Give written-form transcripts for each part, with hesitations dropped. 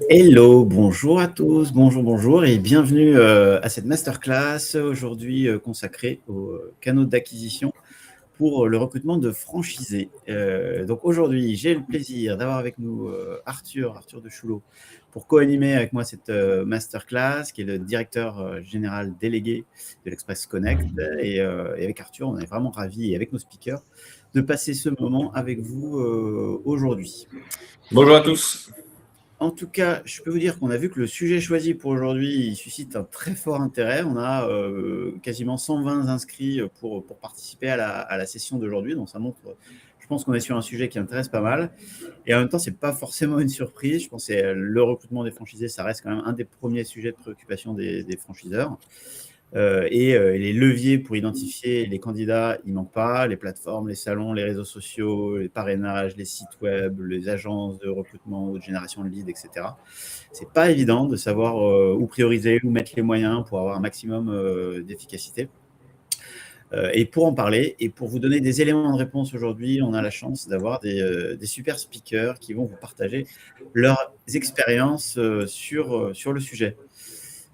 Hello, bonjour à tous, bonjour et bienvenue à cette masterclass aujourd'hui consacrée aux canaux d'acquisition pour le recrutement de franchisés. Donc aujourd'hui, j'ai le plaisir d'avoir avec nous Arthur de Choulot pour co-animer avec moi cette masterclass, qui est le directeur général délégué de l'Express Connect. Et avec Arthur, on est vraiment ravis, et avec nos speakers, de passer ce moment avec vous aujourd'hui. Bonjour à tous. En tout cas, je peux vous dire qu'on a vu que le sujet choisi pour aujourd'hui, il suscite un très fort intérêt. On a quasiment 120 inscrits pour participer à la session d'aujourd'hui. Donc, ça montre, je pense qu'on est sur un sujet qui intéresse pas mal. Et en même temps, ce n'est pas forcément une surprise. Je pense que le recrutement des franchisés, ça reste quand même un des premiers sujets de préoccupation des franchiseurs. Et les leviers pour identifier les candidats, il ne manque pas. Les plateformes, les salons, les réseaux sociaux, les parrainages, les sites web, les agences de recrutement, de génération de leads, etc. Ce n'est pas évident de savoir où prioriser, où mettre les moyens pour avoir un maximum d'efficacité. Et pour en parler et pour vous donner des éléments de réponse aujourd'hui, on a la chance d'avoir des super speakers qui vont vous partager leurs expériences sur le sujet.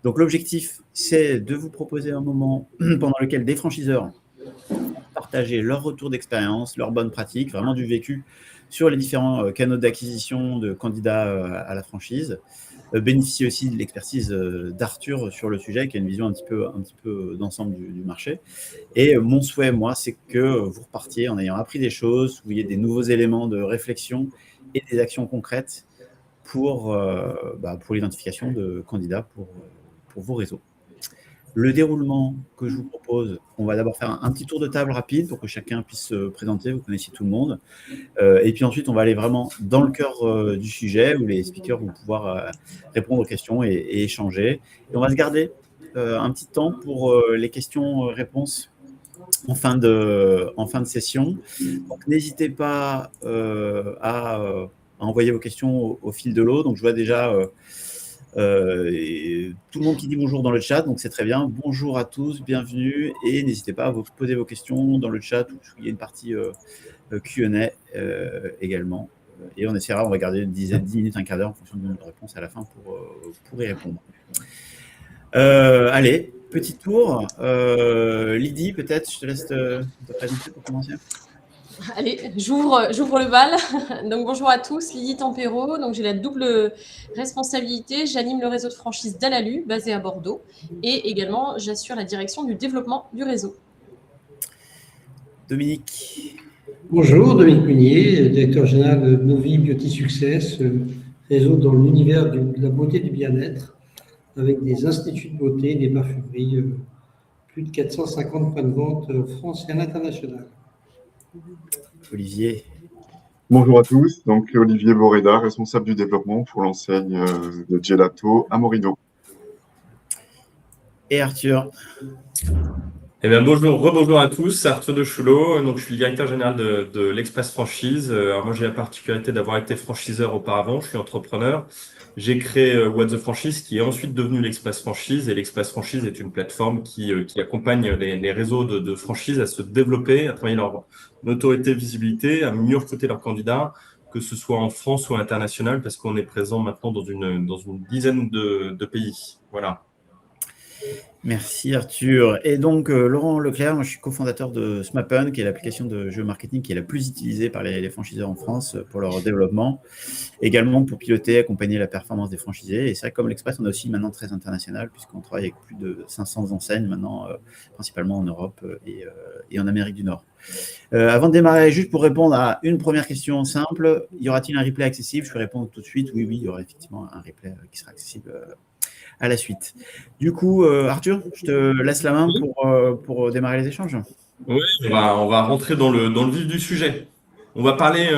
Donc, l'objectif, c'est de vous proposer un moment pendant lequel des franchiseurs partagent leur retour d'expérience, leurs bonnes pratiques, vraiment du vécu sur les différents canaux d'acquisition de candidats à la franchise. Bénéficier aussi de l'expertise d'Arthur sur le sujet, qui a une vision un petit peu d'ensemble du marché. Et mon souhait, moi, c'est que vous repartiez en ayant appris des choses, où il y ait des nouveaux éléments de réflexion et des actions concrètes pour l'identification de candidats pour vos réseaux. Le déroulement que je vous propose, on va d'abord faire un petit tour de table rapide pour que chacun puisse se présenter, vous connaissez tout le monde. Et puis ensuite, on va aller vraiment dans le cœur du sujet où les speakers vont pouvoir répondre aux questions et échanger. Et on va se garder un petit temps pour les questions-réponses en fin de session. Donc, n'hésitez pas à envoyer vos questions au fil de l'eau. Donc, je vois déjà tout le monde qui dit bonjour dans le chat, donc c'est très bien. Bonjour à tous, bienvenue, et n'hésitez pas à vous poser vos questions dans le chat, où il y a une partie Q&A également. Et on essaiera, on va garder 10 minutes, un quart d'heure en fonction du nombre de réponses à la fin pour y répondre. Allez, petit tour. Lydie, peut-être, je te laisse te présenter pour commencer. Allez, j'ouvre le bal. Donc, bonjour à tous, Lydie Tempero. Donc, j'ai la double responsabilité. J'anime le réseau de franchise d'Alalu, basé à Bordeaux. Et également, j'assure la direction du développement du réseau. Dominique. Bonjour, Dominique Munier, directeur général de Novi Beauty Success, réseau dans l'univers de la beauté et du bien-être, avec des instituts de beauté, des parfumeries, plus de 450 points de vente en France et à l'international. Olivier. Bonjour à tous, donc Olivier Boreda, responsable du développement pour l'enseigne de Gelato à Morido. Et Arthur. Eh bien, rebonjour à tous, Arthur de Choulot. Donc, je suis le directeur général de l'Express Franchise. Alors, moi, j'ai la particularité d'avoir été franchiseur auparavant. Je suis entrepreneur. J'ai créé What the Franchise, qui est ensuite devenu l'Express Franchise. Et l'Express Franchise est une plateforme qui accompagne les réseaux de franchise à se développer, à travailler leur notoriété, visibilité, à mieux recruter leurs candidats, que ce soit en France ou à l'international, parce qu'on est présent maintenant dans une dizaine de pays. Voilà. Merci Arthur. Et donc Laurent Leclerc, moi je suis cofondateur de Smappen, qui est l'application de jeu marketing qui est la plus utilisée par les franchiseurs en France pour leur développement, également pour piloter, accompagner la performance des franchisés. Et c'est vrai, comme l'Express, on est aussi maintenant très international, puisqu'on travaille avec plus de 500 enseignes maintenant, principalement en Europe et en Amérique du Nord. Avant de démarrer, juste pour répondre à une première question simple, y aura-t-il un replay accessible? Je vais répondre tout de suite, oui, il y aura effectivement un replay qui sera accessible à la suite. Du coup, Arthur, je te laisse la main pour démarrer les échanges. Oui, on va rentrer dans le vif du sujet. On va parler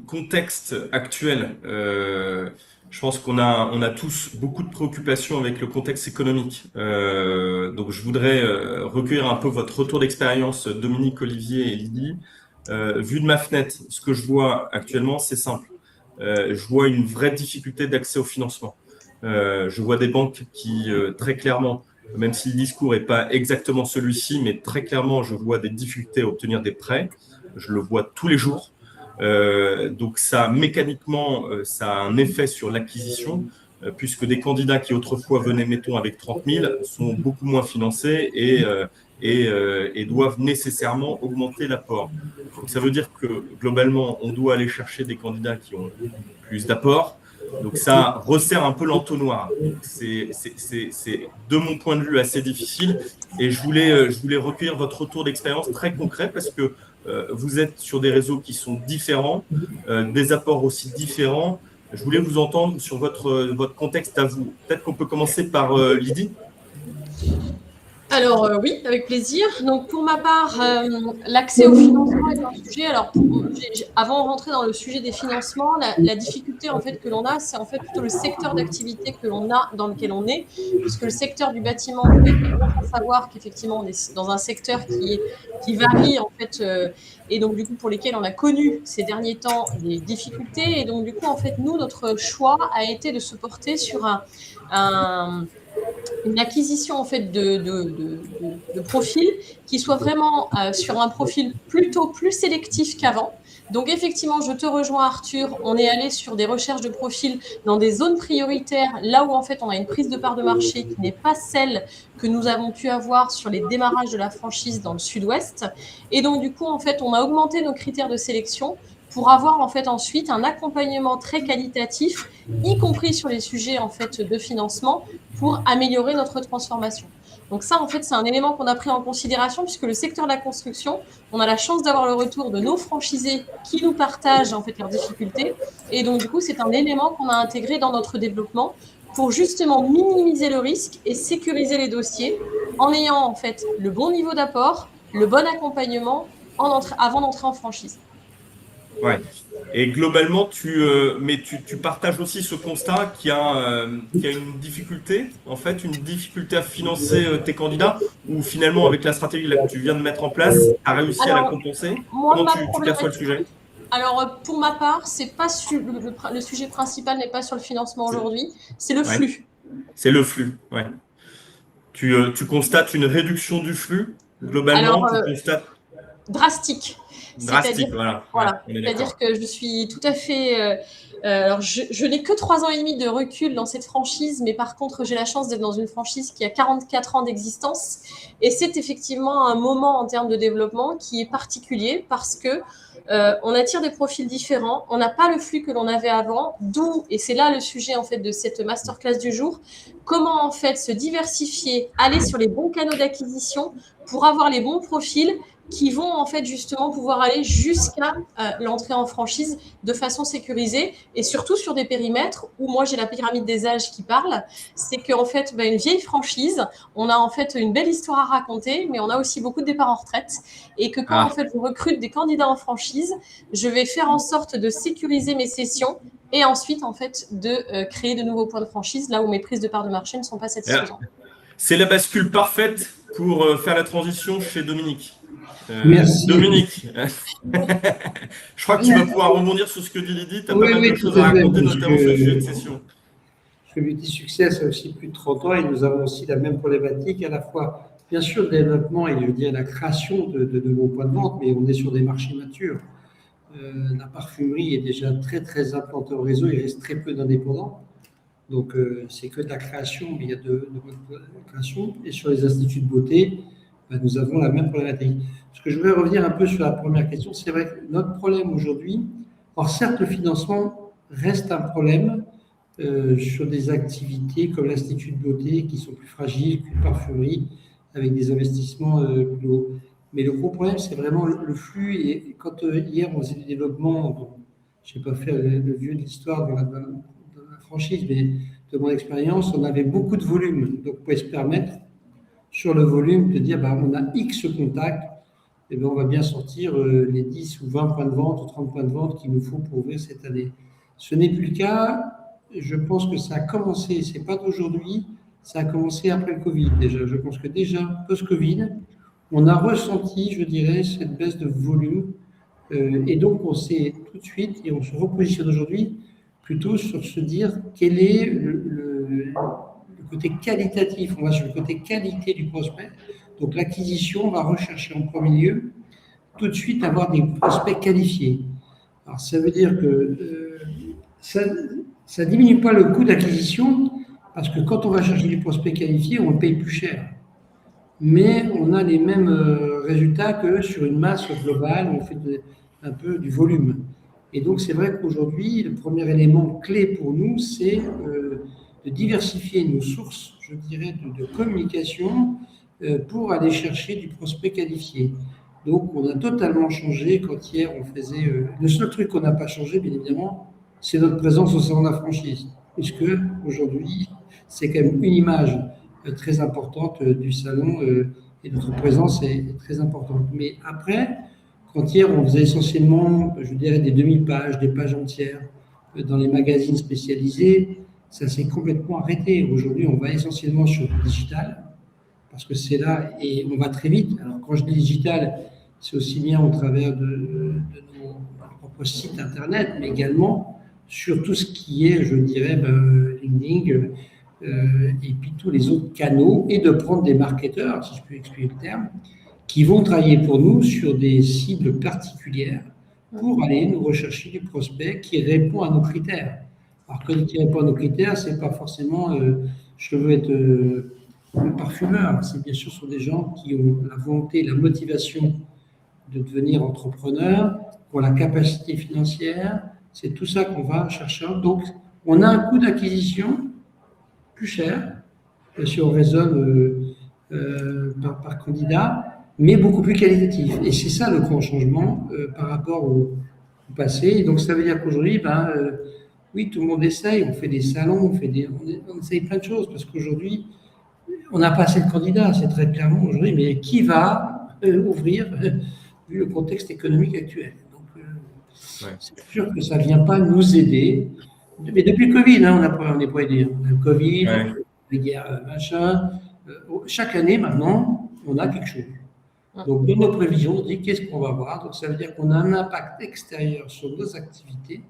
contexte actuel. Je pense qu'on a tous beaucoup de préoccupations avec le contexte économique. Donc, je voudrais recueillir un peu votre retour d'expérience, Dominique, Olivier et Lydie. Vu de ma fenêtre, ce que je vois actuellement, c'est simple. Je vois une vraie difficulté d'accès au financement. Je vois des banques qui, très clairement, même si le discours n'est pas exactement celui-ci, mais très clairement, je vois des difficultés à obtenir des prêts. Je le vois tous les jours. Donc ça, mécaniquement, ça a un effet sur l'acquisition, puisque des candidats qui autrefois venaient, mettons, avec 30 000 sont beaucoup moins financés et doivent nécessairement augmenter l'apport. Donc ça veut dire que globalement, on doit aller chercher des candidats qui ont plus d'apport. Donc ça resserre un peu l'entonnoir. C'est de mon point de vue assez difficile et je voulais recueillir votre retour d'expérience très concret parce que vous êtes sur des réseaux qui sont différents, des apports aussi différents. Je voulais vous entendre sur votre contexte à vous. Peut-être qu'on peut commencer par Lydie. Alors oui, avec plaisir. Donc pour ma part, l'accès au financement est un sujet. Alors avant de rentrer dans le sujet des financements, la difficulté en fait que l'on a, c'est en fait plutôt le secteur d'activité que l'on a dans lequel on est, puisque le secteur du bâtiment, il faut savoir qu'effectivement on est dans un secteur qui varie en fait, et donc du coup pour lesquels on a connu ces derniers temps des difficultés. Et donc du coup en fait nous notre choix a été de se porter sur une acquisition en fait de profils qui soit vraiment sur un profil plutôt plus sélectif qu'avant. Donc effectivement, je te rejoins Arthur, on est allé sur des recherches de profils dans des zones prioritaires, là où en fait on a une prise de part de marché qui n'est pas celle que nous avons pu avoir sur les démarrages de la franchise dans le sud-ouest. Et donc du coup en fait on a augmenté nos critères de sélection pour avoir en fait ensuite un accompagnement très qualitatif, y compris sur les sujets en fait de financement, pour améliorer notre transformation. Donc ça, en fait, c'est un élément qu'on a pris en considération puisque le secteur de la construction, on a la chance d'avoir le retour de nos franchisés qui nous partagent en fait leurs difficultés. Et donc, du coup, c'est un élément qu'on a intégré dans notre développement pour justement minimiser le risque et sécuriser les dossiers en ayant en fait le bon niveau d'apport, le bon accompagnement avant d'entrer en franchise. Ouais. Et globalement, tu partages aussi ce constat qu'il y a une difficulté, en fait, une difficulté à financer tes candidats, ou finalement, avec la stratégie là, que tu viens de mettre en place, tu as réussi à la compenser. Comment tu perçois le sujet? Alors, pour ma part, c'est pas le sujet principal n'est pas sur le financement aujourd'hui, c'est le flux. C'est le flux, ouais. Tu constates une réduction du flux, globalement, tu constates... Drastique. Drastique, voilà. C'est-à-dire que je suis tout à fait... alors, je n'ai que 3 ans et demi de recul dans cette franchise, mais par contre, j'ai la chance d'être dans une franchise qui a 44 ans d'existence. Et c'est effectivement un moment en termes de développement qui est particulier parce que on attire des profils différents, on n'a pas le flux que l'on avait avant, d'où, et c'est là le sujet en fait de cette masterclass du jour, comment en fait se diversifier, aller sur les bons canaux d'acquisition pour avoir les bons profils qui vont en fait justement pouvoir aller jusqu'à l'entrée en franchise de façon sécurisée et surtout sur des périmètres où moi j'ai la pyramide des âges qui parle, c'est qu'en fait une vieille franchise, on a en fait une belle histoire à raconter, mais on a aussi beaucoup de départs en retraite et que quand en fait je recrute des candidats en franchise, je vais faire en sorte de sécuriser mes sessions et ensuite en fait de créer de nouveaux points de franchise là où mes prises de part de marché ne sont pas satisfaisantes. C'est la bascule parfaite pour faire la transition chez Dominique. Merci. Dominique, je crois que tu vas pouvoir rebondir sur ce que dit Lydie. Tu as pas mal de choses à raconter, notamment sur le sujet de session. Le Beauty Success a aussi plus de 30 ans et nous avons aussi la même problématique, à la fois, bien sûr, le développement et je veux dire la création de nouveaux points de vente, mais on est sur des marchés matures. La parfumerie est déjà très, très implantée au réseau, il reste très peu d'indépendants. Donc, c'est que de la création, mais il y a de la création. Et sur les instituts de beauté, nous avons la même problématique. Ce que je voudrais revenir un peu sur la première question, c'est vrai que notre problème aujourd'hui, alors certes, le financement reste un problème sur des activités comme l'Institut de beauté qui sont plus fragiles qu'une parfumerie avec des investissements plus hauts. Mais le gros problème, c'est vraiment le flux. Et quand hier, on faisait du développement, je n'ai pas fait le vieux de l'histoire de la franchise, mais de mon expérience, on avait beaucoup de volume. Donc, on pouvait se permettre, sur le volume, de dire on a X contacts, et on va bien sortir les 10 ou 20 points de vente ou 30 points de vente qu'il nous faut pour ouvrir cette année. Ce n'est plus le cas. Je pense que ça a commencé, ce n'est pas d'aujourd'hui, ça a commencé après le Covid déjà. Je pense que déjà, post-Covid, on a ressenti, je dirais, cette baisse de volume. Et donc, on s'est tout de suite, et on se repositionne aujourd'hui, plutôt sur se dire quel est le côté qualitatif. On va sur le côté qualité du prospect. Donc, l'acquisition, on va rechercher en premier lieu, tout de suite, avoir des prospects qualifiés. Alors, ça veut dire que ça ne diminue pas le coût d'acquisition, parce que quand on va chercher du prospect qualifié, on le paye plus cher. Mais on a les mêmes résultats que sur une masse globale, on fait un peu du volume. Et donc, c'est vrai qu'aujourd'hui, le premier élément clé pour nous, c'est de diversifier nos sources, je dirais, de communication pour aller chercher du prospect qualifié. Donc, on a totalement changé quand hier on faisait. Le seul truc qu'on n'a pas changé, bien évidemment, c'est notre présence au salon de la franchise, puisque aujourd'hui, c'est quand même une image très importante du salon et notre présence est très importante. Mais après, quand hier on faisait essentiellement, je dirais, des demi-pages, des pages entières dans les magazines spécialisés, ça s'est complètement arrêté. Aujourd'hui, on va essentiellement sur le digital, parce que c'est là et on va très vite. Alors, quand je dis digital, c'est aussi bien au travers de nos propres sites internet, mais également sur tout ce qui est, je dirais, LinkedIn, et puis tous les autres canaux, et de prendre des marketeurs, si je peux expliquer le terme, qui vont travailler pour nous sur des cibles particulières pour aller nous rechercher du prospect qui répond à nos critères. Alors, quand il répond à nos critères, c'est pas forcément je veux être le parfumeur, c'est bien sûr sur des gens qui ont la volonté, la motivation de devenir entrepreneur, qui ont la capacité financière, c'est tout ça qu'on va chercher. Donc, on a un coût d'acquisition plus cher, si on raisonne par candidat, mais beaucoup plus qualitatif. Et c'est ça le grand changement par rapport au passé. Et donc, ça veut dire qu'aujourd'hui, oui, tout le monde essaye, on fait des salons, on essaye plein de choses, parce qu'aujourd'hui, on n'a pas assez de candidats, c'est très clairement aujourd'hui, mais qui va ouvrir, vu le contexte économique actuel. Donc, c'est sûr que ça ne vient pas nous aider. Mais depuis le Covid, on n'est pas aidé. On a le Covid, les guerres, machin. Chaque année, maintenant, on a quelque chose. Donc, dans nos prévisions, on dit qu'est-ce qu'on va avoir. Donc, ça veut dire qu'on a un impact extérieur sur nos activités.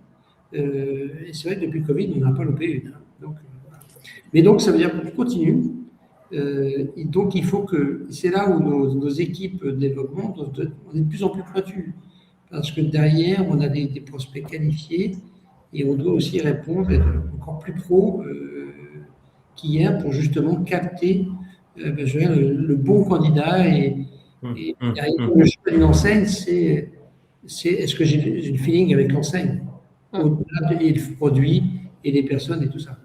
Et c'est vrai que depuis le Covid, on n'a pas loupé une. Donc, voilà. Mais donc, ça veut dire qu'on continue. Et donc, il faut que. C'est là où nos équipes de développement, on est de plus en plus pointues. Parce que derrière, on a des prospects qualifiés et on doit aussi répondre, être encore plus pro qu'hier pour justement capter le bon candidat. Et derrière, le choix d'une enseigne, c'est est-ce que j'ai le feeling avec l'enseigne, au-delà et le produit et les personnes et tout ça.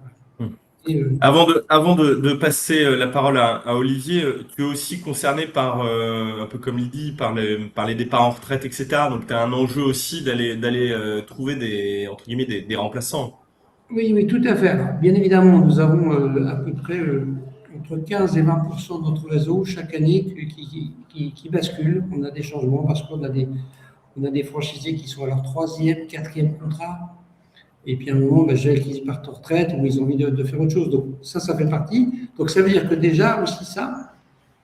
Avant de passer la parole à Olivier, tu es aussi concerné par, un peu comme il dit, par les départs en retraite, etc. Donc, tu as un enjeu aussi d'aller trouver entre guillemets, des remplaçants. Oui, tout à fait. Alors, bien évidemment, nous avons à peu près entre 15 et 20% de notre réseau chaque année qui bascule. On a des changements parce qu'on a des franchisés qui sont à leur 3e, 4e contrat. Et puis à un moment, qui partent en retraite ou ils ont envie de faire autre chose. Donc ça fait partie. Donc ça veut dire que déjà aussi ça,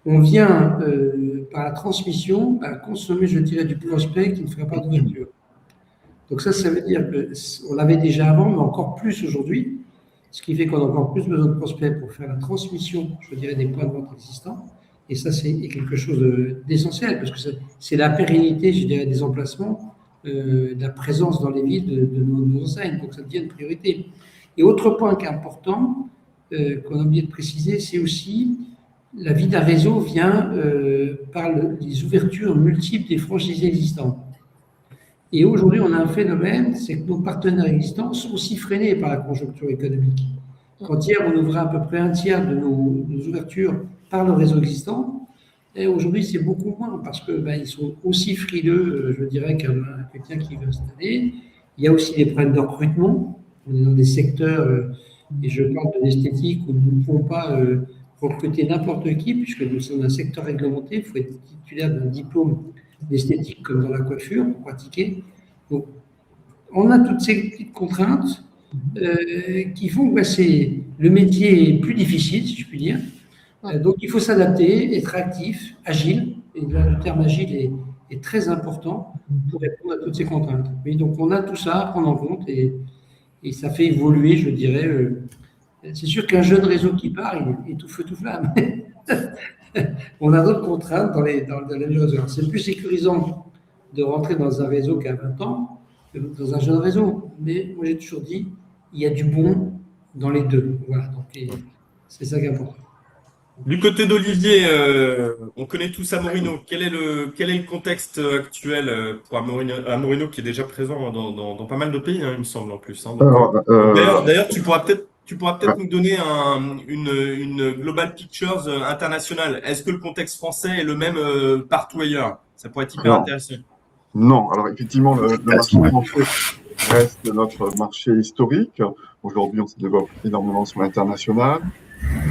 on vient par la transmission consommer, je dirais, du prospect qui ne ferait pas d'ouverture. Donc ça veut dire qu'on l'avait déjà avant, mais encore plus aujourd'hui. Ce qui fait qu'on a encore plus besoin de prospects pour faire la transmission, je dirais, des points de vente existants. Et ça, c'est quelque chose d'essentiel parce que c'est la pérennité, je dirais, des emplacements. De la présence dans les villes de nos enseignes, donc ça devient une priorité. Et autre point qui est important, qu'on a oublié de préciser, c'est aussi la vie d'un réseau vient par les ouvertures multiples des franchisés existants. Et aujourd'hui, on a un phénomène, c'est que nos partenaires existants sont aussi freinés par la conjoncture économique. Quand hier, on ouvrait à peu près un tiers de nos ouvertures par le réseau existant, et aujourd'hui, c'est beaucoup moins parce que ils sont aussi frileux, je dirais, qu'un quelqu'un qui veut s'installer. Il y a aussi des problèmes de recrutement. On est dans des secteurs, et je parle de l'esthétique, où nous ne pouvons pas recruter n'importe qui, puisque nous sommes un secteur réglementé. Il faut être titulaire d'un diplôme d'esthétique comme dans la coiffure pour pratiquer. Donc, on a toutes ces petites contraintes qui font que le métier est plus difficile, si je puis dire. Donc, il faut s'adapter, être actif, agile. Et là, le terme agile est très important pour répondre à toutes ces contraintes. Oui, donc, on a tout ça à prendre en compte et ça fait évoluer, je dirais. C'est sûr qu'un jeune réseau qui part, il est tout feu, tout flamme. On a d'autres contraintes dans la vie réseau. C'est plus sécurisant de rentrer dans un réseau qu'à 20 ans dans un jeune réseau. Mais moi, j'ai toujours dit, il y a du bon dans les deux. Voilà, donc c'est ça qui est important. Du côté d'Olivier, on connaît tous Amorino. Quel est le contexte actuel pour Amorino qui est déjà présent dans pas mal de pays, hein, il me semble en plus. Hein. Alors, D'ailleurs, tu pourras peut-être nous donner une global pictures internationale. Est-ce que le contexte français est le même partout ailleurs? Ça pourrait être hyper non, intéressant. non. Alors, effectivement, le marché français reste notre marché historique. Aujourd'hui, on se développe énormément sur l'international.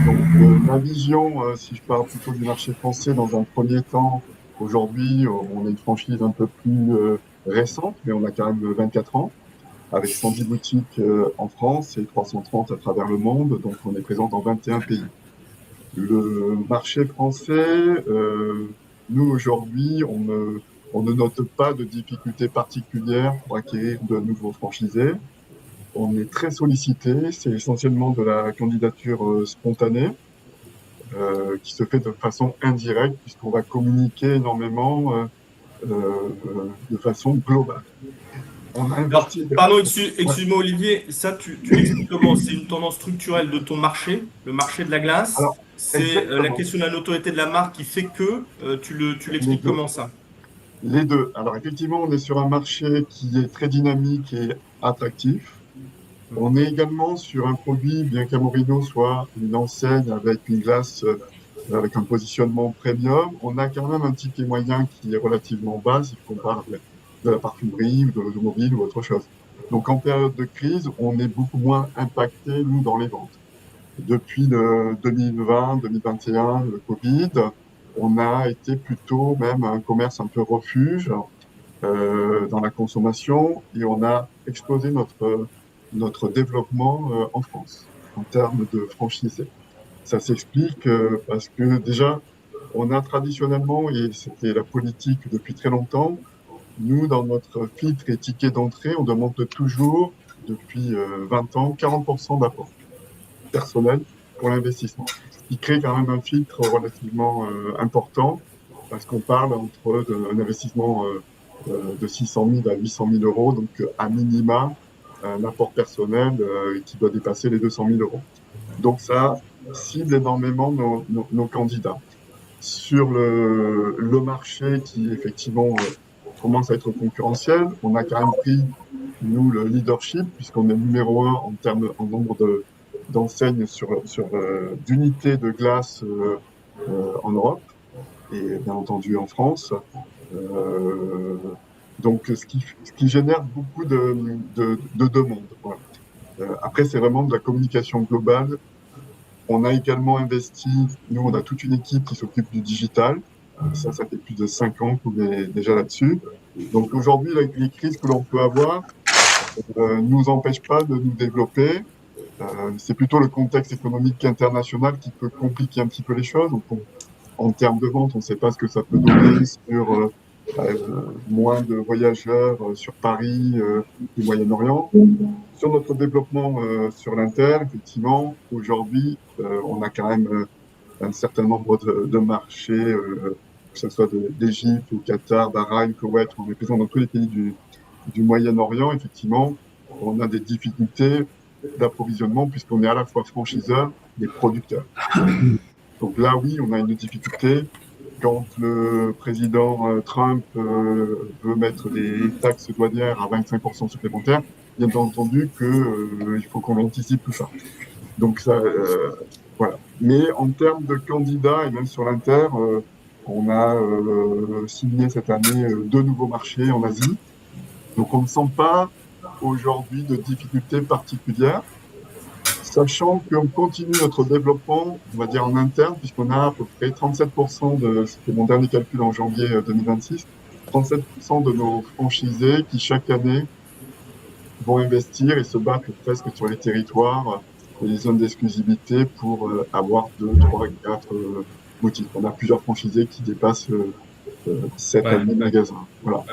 Donc, ma vision, si je parle plutôt du marché français dans un premier temps, aujourd'hui, on est une franchise un peu plus récente, mais on a quand même 24 ans, avec 110 boutiques en France et 330 à travers le monde. Donc, on est présent dans 21 pays. Le marché français, nous, aujourd'hui, on ne note pas de difficultés particulières pour acquérir de nouveaux franchisés. On est très sollicité, c'est essentiellement de la candidature spontanée qui se fait de façon indirecte puisqu'on va communiquer énormément de façon globale. On a Alors, investi. pardon, excuse-moi Olivier, ça tu l'expliques comment? C'est une tendance structurelle de ton marché, le marché de la glace. Alors, C'est la exactement. question de la notoriété de la marque qui fait que tu Les l'expliques deux. comment ça? Les deux. Alors, effectivement, on est sur un marché qui est très dynamique et attractif. On est également sur un produit, bien qu'Amorino soit une enseigne avec une glace, avec un positionnement premium, on a quand même un ticket moyen qui est relativement bas si on parle de la parfumerie ou de l'automobile ou autre chose. Donc, en période de crise, on est beaucoup moins impacté, nous, dans les ventes. Depuis le 2020, 2021, le Covid, on a été plutôt même un commerce un peu refuge dans la consommation et on a explosé notre développement en France en termes de franchisés. Ça s'explique parce que déjà, on a traditionnellement, et c'était la politique depuis très longtemps, nous, dans notre filtre et ticket d'entrée, on demande toujours, depuis 20 ans, 40% d'apport personnel pour l'investissement. Ce qui crée quand même un filtre relativement important parce qu'on parle entre un investissement de 600 000 à 800 000 euros, donc à minima, un apport personnel qui doit dépasser les 200 000 euros. Donc ça cible énormément nos candidats. Sur le marché qui effectivement commence à être concurrentiel, on a quand même pris, nous, le leadership, puisqu'on est numéro 1 en nombre d'enseignes d'unités de glace en Europe et bien entendu en France. Donc, ce qui génère beaucoup de demandes. Voilà. Après, c'est vraiment de la communication globale. On a également investi, nous, on a toute une équipe qui s'occupe du digital. Ça fait plus de 5 ans qu'on est déjà là-dessus. Donc, aujourd'hui, les crises que l'on peut avoir ne nous empêchent pas de nous développer. C'est plutôt le contexte économique international qui peut compliquer un petit peu les choses. Donc, en termes de vente, on ne sait pas ce que ça peut donner sur moins de voyageurs sur Paris du Moyen-Orient. Sur notre développement sur l'Inter, effectivement, aujourd'hui, on a quand même un certain nombre de marchés, que ce soit d'Égypte, au Qatar, Bahreïn, Koweït, on est présent dans tous les pays du Moyen-Orient. Effectivement, on a des difficultés d'approvisionnement puisqu'on est à la fois franchiseur et producteur. Donc là, oui, on a une difficulté. Quand le président Trump veut mettre des taxes douanières à 25% supplémentaires, bien entendu qu'il faut qu'on anticipe tout ça. Donc ça, voilà. Mais en termes de candidats, et même sur l'Inter, on a signé cette année 2 nouveaux marchés en Asie. Donc on ne sent pas aujourd'hui de difficultés particulières, sachant qu'on continue notre développement, on va dire en interne, puisqu'on a à peu près 37%, c'était mon dernier calcul en janvier 2026, 37% de nos franchisés qui chaque année vont investir et se battre presque sur les territoires et les zones d'exclusivité pour avoir 2, 3, 4 boutiques. On a plusieurs franchisés qui dépassent 7 à 8 magasins. Voilà.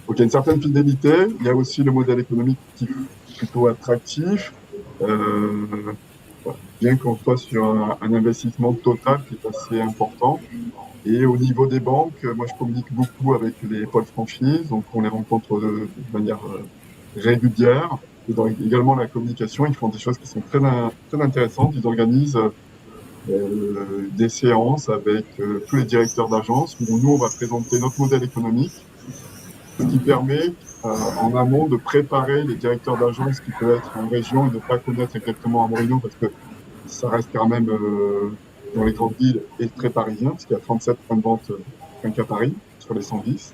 Donc il y a une certaine fidélité. Il y a aussi le modèle économique qui est plutôt attractif. Bien qu'on soit sur un investissement total qui est assez important. Et au niveau des banques, moi je communique beaucoup avec les pôles franchises, donc on les rencontre de manière régulière. Et dans également la communication, ils font des choses qui sont très intéressantes. Ils organisent des séances avec tous les directeurs d'agence où nous, on va présenter notre modèle économique, ce qui permet en amont de préparer les directeurs d'agence qui peuvent être en région et ne pas connaître exactement Amorino parce que ça reste quand même dans les grandes villes et très parisien, parce qu'il y a 37 points de vente rien qu'à Paris sur les 110.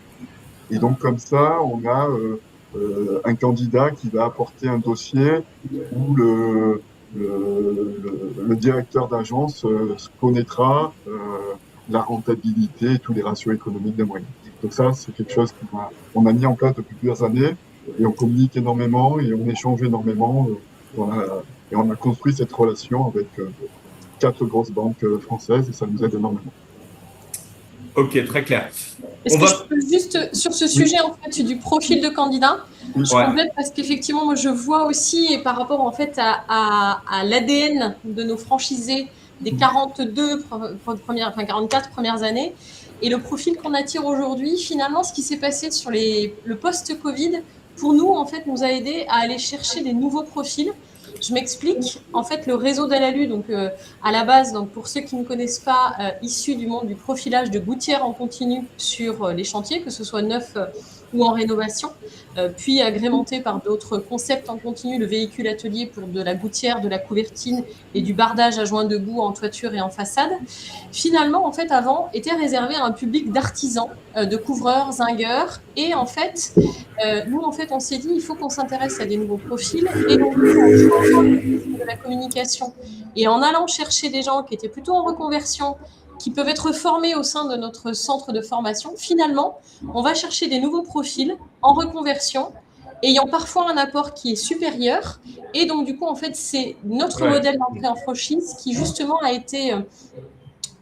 Et donc comme ça, on a un candidat qui va apporter un dossier où le directeur d'agence connaîtra la rentabilité et tous les ratios économiques d'Amorino. Donc ça, c'est quelque chose qu'on a mis en place depuis plusieurs années et on communique énormément et on échange énormément. Et on a construit cette relation avec 4 grosses banques françaises et ça nous aide énormément. Ok, très clair. Est-ce que je peux juste, sur ce sujet en fait, du profil de candidat, je complète parce qu'effectivement, moi je vois aussi, et par rapport en fait à l'ADN de nos franchisés des 44 premières années, et le profil qu'on attire aujourd'hui, finalement, ce qui s'est passé sur le post-Covid, pour nous, en fait, nous a aidé à aller chercher des nouveaux profils. Je m'explique. En fait, le réseau d'Alalu, donc à la base, donc pour ceux qui ne connaissent pas, issu du monde du profilage de gouttières en continu sur les chantiers, que ce soit neuf ou en rénovation, puis agrémenté par d'autres concepts en continu, le véhicule atelier pour de la gouttière, de la couvertine et du bardage à joint debout en toiture et en façade. Finalement, en fait, avant, était réservé à un public d'artisans, de couvreurs, zingueurs, et en fait, nous, en fait, on s'est dit, il faut qu'on s'intéresse à des nouveaux profils, et donc, en changeant de la communication et en allant chercher des gens qui étaient plutôt en reconversion, qui peuvent être formés au sein de notre centre de formation, finalement, on va chercher des nouveaux profils en reconversion, ayant parfois un apport qui est supérieur. Et donc, du coup, en fait, c'est notre modèle d'entrée en franchise qui, justement, a été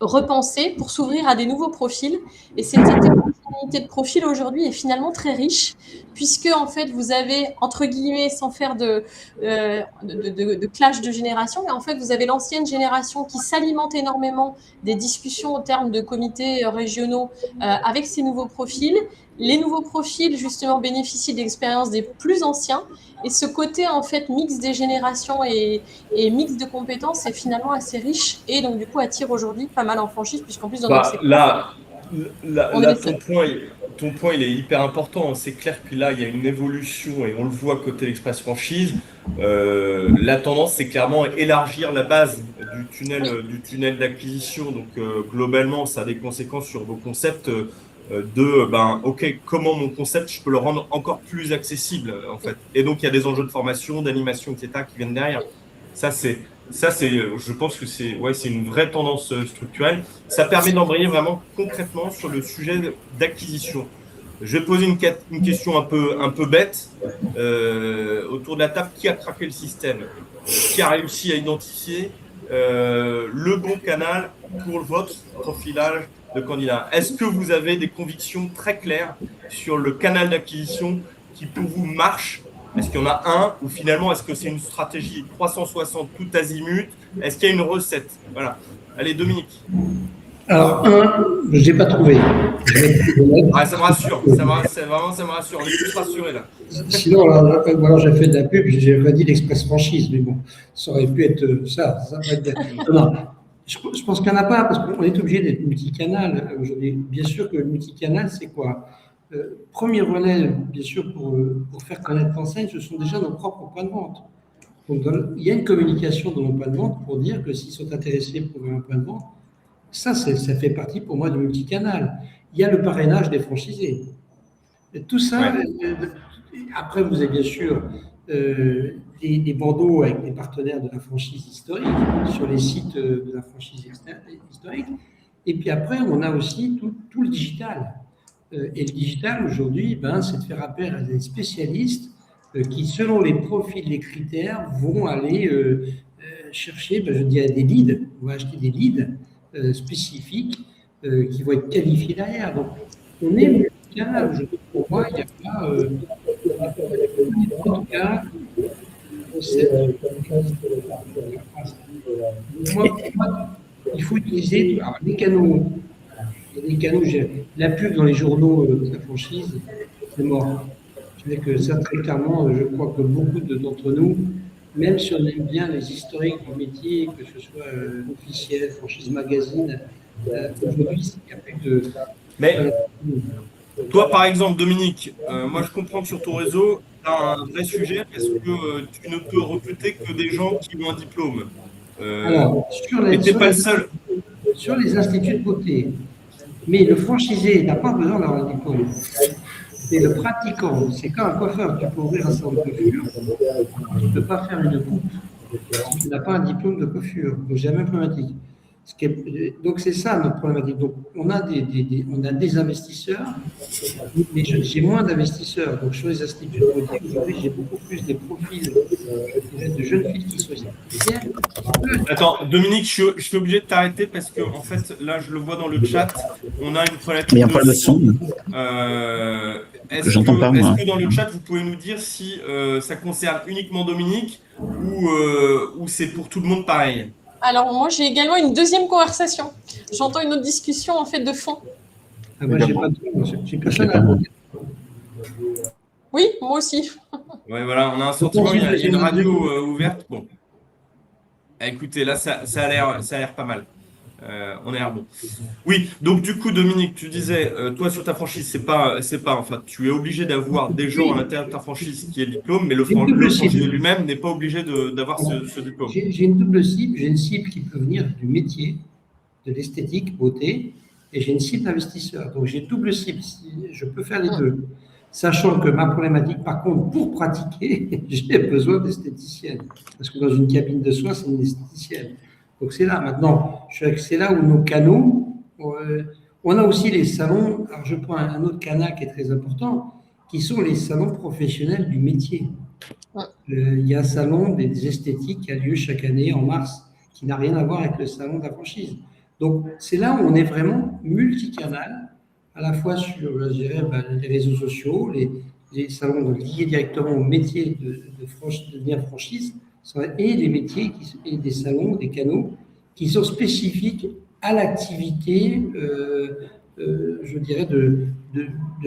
repensé pour s'ouvrir à des nouveaux profils. Et cette hétérogénéité de profils aujourd'hui est finalement très riche, puisque en fait vous avez, entre guillemets, sans faire de clash de génération, mais en fait vous avez l'ancienne génération qui s'alimente énormément des discussions au terme de comités régionaux avec ces nouveaux profils. Les nouveaux profils justement bénéficient d'expériences des plus anciens, et ce côté en fait mix des générations et mix de compétences est finalement assez riche, et donc du coup attire aujourd'hui pas mal en franchise, puisqu'en plus dans notre secteur, là, ton point il est hyper important. C'est clair que là il y a une évolution et on le voit côté l'Express Franchise. La tendance c'est clairement élargir la base du tunnel d'acquisition. Donc globalement ça a des conséquences sur vos concepts. Ok, comment mon concept, je peux le rendre encore plus accessible, en fait. Et donc, il y a des enjeux de formation, d'animation, etc., qui viennent derrière. Je pense que c'est une vraie tendance structurelle. Ça permet d'embrayer vraiment concrètement sur le sujet d'acquisition. Je vais poser une question un peu bête autour de la table. Qui a craqué le système? Qui a réussi à identifier le bon canal pour votre profilage de candidat? Est-ce que vous avez des convictions très claires sur le canal d'acquisition qui pour vous marche? Est-ce qu'il y en a un ou finalement est-ce que c'est une stratégie 360 tout azimut? Est-ce qu'il y a une recette? Voilà. Allez, Dominique. Alors, je n'ai pas trouvé. Ça me rassure. Ça me rassure. On est tous rassurés là. Sinon, alors j'ai fait de la pub, j'ai pas dit l'Express Franchise, mais bon, ça aurait pu être ça. Ça va être... Non. Je pense qu'il n'y en a pas, parce qu'on est obligé d'être multicanal aujourd'hui. Bien sûr que le multicanal, c'est quoi? Premier relais, bien sûr, pour faire connaître l'enseigne, ce sont déjà nos propres points de vente. Donc, il y a une communication dans nos points de vente pour dire que s'ils sont intéressés pour un point de vente, ça fait partie pour moi du multicanal. Il y a le parrainage des franchisés. Et tout ça, après, vous avez bien sûr des bandeaux avec des partenaires de la franchise historique sur les sites de la franchise historique. Et puis après, on a aussi tout le digital. Et le digital, aujourd'hui, c'est de faire appel à des spécialistes qui, selon les profils, les critères, vont aller chercher, je dirais, des leads. On va acheter des leads spécifiques qui vont être qualifiés derrière. Donc, on est multicanal. Aujourd'hui, pour moi, il n'y a pas... en tout cas, il faut utiliser les canaux. La pub dans les journaux de la franchise, c'est mort. C'est que ça, très clairement, je crois que beaucoup d'entre nous, même si on aime bien les historiques du métier, que ce soit officiel, franchise magazine, aujourd'hui, il n'y a plus de. Mais toi, par exemple, Dominique, moi je comprends que sur ton réseau, tu as un vrai sujet parce que tu ne peux recruter que des gens qui ont un diplôme. Alors, Mais tu n'es pas le seul. sur les instituts de beauté, mais le franchisé n'a pas besoin d'avoir un diplôme. Et le pratiquant, c'est comme un coiffeur, tu peux ouvrir un salon de coiffure, tu ne peux pas faire une coupe si tu n'as pas un diplôme de coiffure. Donc, j'ai la même problématique. Donc, c'est ça notre problématique. Donc, on a des investisseurs, mais j'ai moins d'investisseurs. Donc, sur les instituts de beauté, aujourd'hui, j'ai beaucoup plus des profils de jeunes filles qui sont esthéticiennes. Attends, Dominique, je suis obligé de t'arrêter parce que, en fait, là, je le vois dans le chat, on a une problématique Mais il y a un problème de son. J'entends pas, moi. Est-ce que dans le chat, vous pouvez nous dire si ça concerne uniquement Dominique ou c'est pour tout le monde pareil? Alors, moi, j'ai également une deuxième conversation. J'entends une autre discussion, en fait, de fond. Ah, moi, j'ai personne à raconter. Oui, moi aussi. Ouais, voilà, on a un sentiment, il y a une radio ouverte. Bon. Écoutez, là, ça a l'air pas mal. On a l'air bon. Oui, donc du coup, Dominique, tu disais, toi sur ta franchise, enfin, tu es obligé d'avoir des gens à l'intérieur de ta franchise qui aient le diplôme, mais le franchisé lui-même n'est pas obligé d'avoir ce diplôme. J'ai une double cible. J'ai une cible qui peut venir du métier, de l'esthétique, beauté, et j'ai une cible d'investisseur. Donc j'ai double cible. Je peux faire les deux. Sachant que ma problématique, par contre, pour pratiquer, j'ai besoin d'esthéticienne. Parce que dans une cabine de soins, c'est une esthéticienne. Donc c'est là, maintenant, c'est là où nos canaux, on a aussi les salons, alors je prends un autre canal qui est très important, qui sont les salons professionnels du métier. Il y a un salon des esthétiques qui a lieu chaque année en mars, qui n'a rien à voir avec le salon de la franchise. Donc c'est là où on est vraiment multicanal, à la fois sur, je dirais, les réseaux sociaux, les salons liés directement au métier de devenir franchise, et les métiers et des salons, des canaux qui sont spécifiques à l'activité, je dirais, de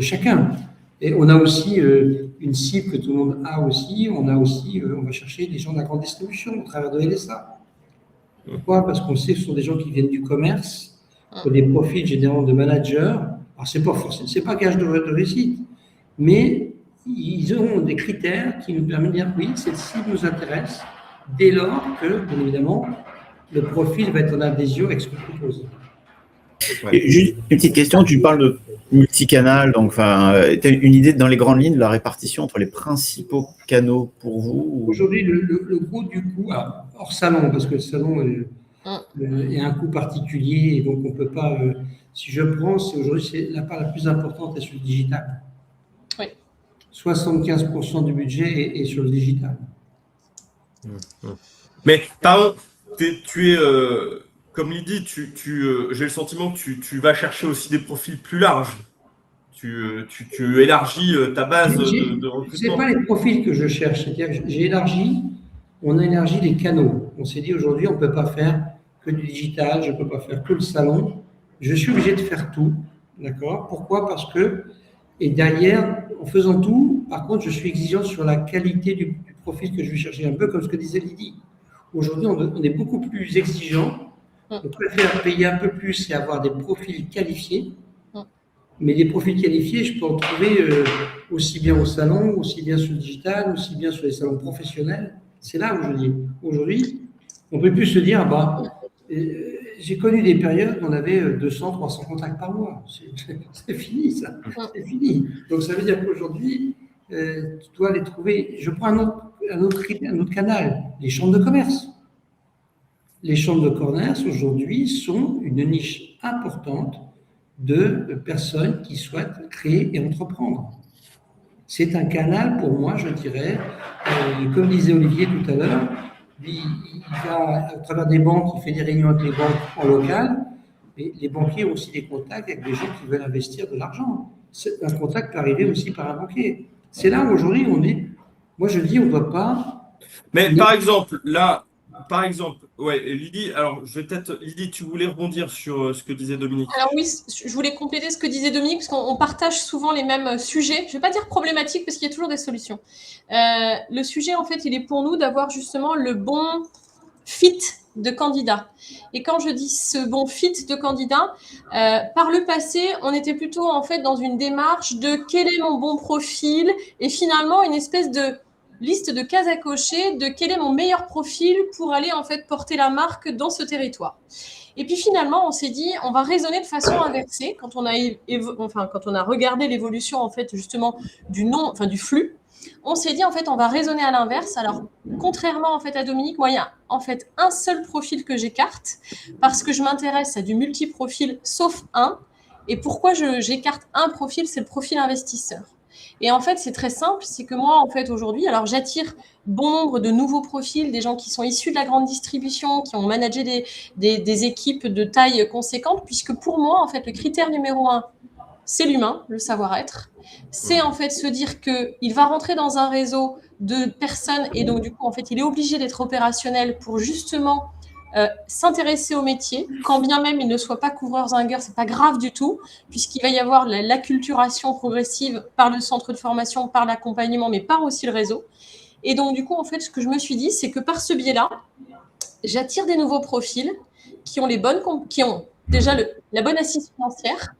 chacun. Et on a aussi une cible que tout le monde a aussi. On va chercher des gens de la grande distribution au travers de LSA. Pourquoi? Parce qu'on sait que ce sont des gens qui viennent du commerce, qui ont des profils généralement de managers. Alors, c'est pas gage de réussite, mais ils ont des critères qui nous permettent de dire oui, cette cible nous intéresse, dès lors que, bien évidemment, le profil va être en adhésion avec ce qu'on propose. Juste une petite question, tu parles de multicanal, donc tu as une idée dans les grandes lignes de la répartition entre les principaux canaux pour vous? Aujourd'hui, le gros du coup, hors salon, parce que le salon est un coût particulier, et donc on ne peut pas. Si je prends, aujourd'hui, la part la plus importante est sur le digital. Oui. 75% du budget est sur le digital. Mais pardon, tu es, comme Lydie, j'ai le sentiment que tu vas chercher aussi des profils plus larges. Tu élargis ta base de recrutement. Ce n'est pas les profils que je cherche. C'est-à-dire on a élargi les canaux. On s'est dit aujourd'hui, on ne peut pas faire que du digital, je ne peux pas faire que le salon. Je suis obligé de faire tout. D'accord? Pourquoi? Parce que, et derrière, en faisant tout, par contre, je suis exigeant sur la qualité du profil que je vais chercher, un peu comme ce que disait Lydie. Aujourd'hui, on est beaucoup plus exigeant. On préfère payer un peu plus et avoir des profils qualifiés. Mais des profils qualifiés, je peux en trouver aussi bien au salon, aussi bien sur le digital, aussi bien sur les salons professionnels. C'est là où je dis, aujourd'hui, on ne peut plus se dire, j'ai connu des périodes où on avait 200, 300 contacts par mois. C'est fini, ça. C'est fini. Donc, ça veut dire qu'aujourd'hui, tu dois les trouver. Je prends un autre canal, les chambres de commerce. Les chambres de commerce, aujourd'hui, sont une niche importante de personnes qui souhaitent créer et entreprendre. C'est un canal, pour moi, je dirais, comme disait Olivier tout à l'heure, il va, à travers des banques, il fait des réunions avec les banques en local, et les banquiers ont aussi des contacts avec des gens qui veulent investir de l'argent. Un contact peut arriver aussi par un banquier. C'est là où aujourd'hui on est. Moi, je dis, on ne doit pas. Mais par exemple, là, par exemple, ouais, et Lydie, alors je vais peut-être, Lydie, tu voulais rebondir sur ce que disait Dominique. Alors oui, je voulais compléter ce que disait Dominique, parce qu'on partage souvent les mêmes sujets. Je ne vais pas dire problématiques, parce qu'il y a toujours des solutions. Le sujet, en fait, il est pour nous d'avoir justement le bon fit de candidat. Et quand je dis ce bon fit de candidat, par le passé, on était plutôt en fait dans une démarche de quel est mon bon profil et finalement une espèce de liste de cases à cocher de quel est mon meilleur profil pour aller en fait porter la marque dans ce territoire. Et puis finalement, on s'est dit, on va raisonner de façon inversée quand on a regardé l'évolution en fait justement du flux. On s'est dit en fait, on va raisonner à l'inverse. Alors contrairement en fait à Dominique, moi il y a en fait un seul profil que j'écarte parce que je m'intéresse à du multi-profil sauf un. Et pourquoi j'écarte un profil, c'est le profil investisseur. Et en fait, c'est très simple, c'est que moi, en fait, aujourd'hui, alors j'attire bon nombre de nouveaux profils, des gens qui sont issus de la grande distribution, qui ont managé des équipes de taille conséquente, puisque pour moi, en fait, le critère numéro un, c'est l'humain, le savoir-être. C'est en fait se dire qu'il va rentrer dans un réseau de personnes et donc du coup, en fait, il est obligé d'être opérationnel pour justement s'intéresser au métier, quand bien même il ne soit pas couvreur zingueur, c'est pas grave du tout, puisqu'il va y avoir l'acculturation progressive par le centre de formation, par l'accompagnement, mais par aussi le réseau. Et donc du coup, en fait, ce que je me suis dit, c'est que par ce biais-là, j'attire des nouveaux profils qui ont déjà la bonne assise financière,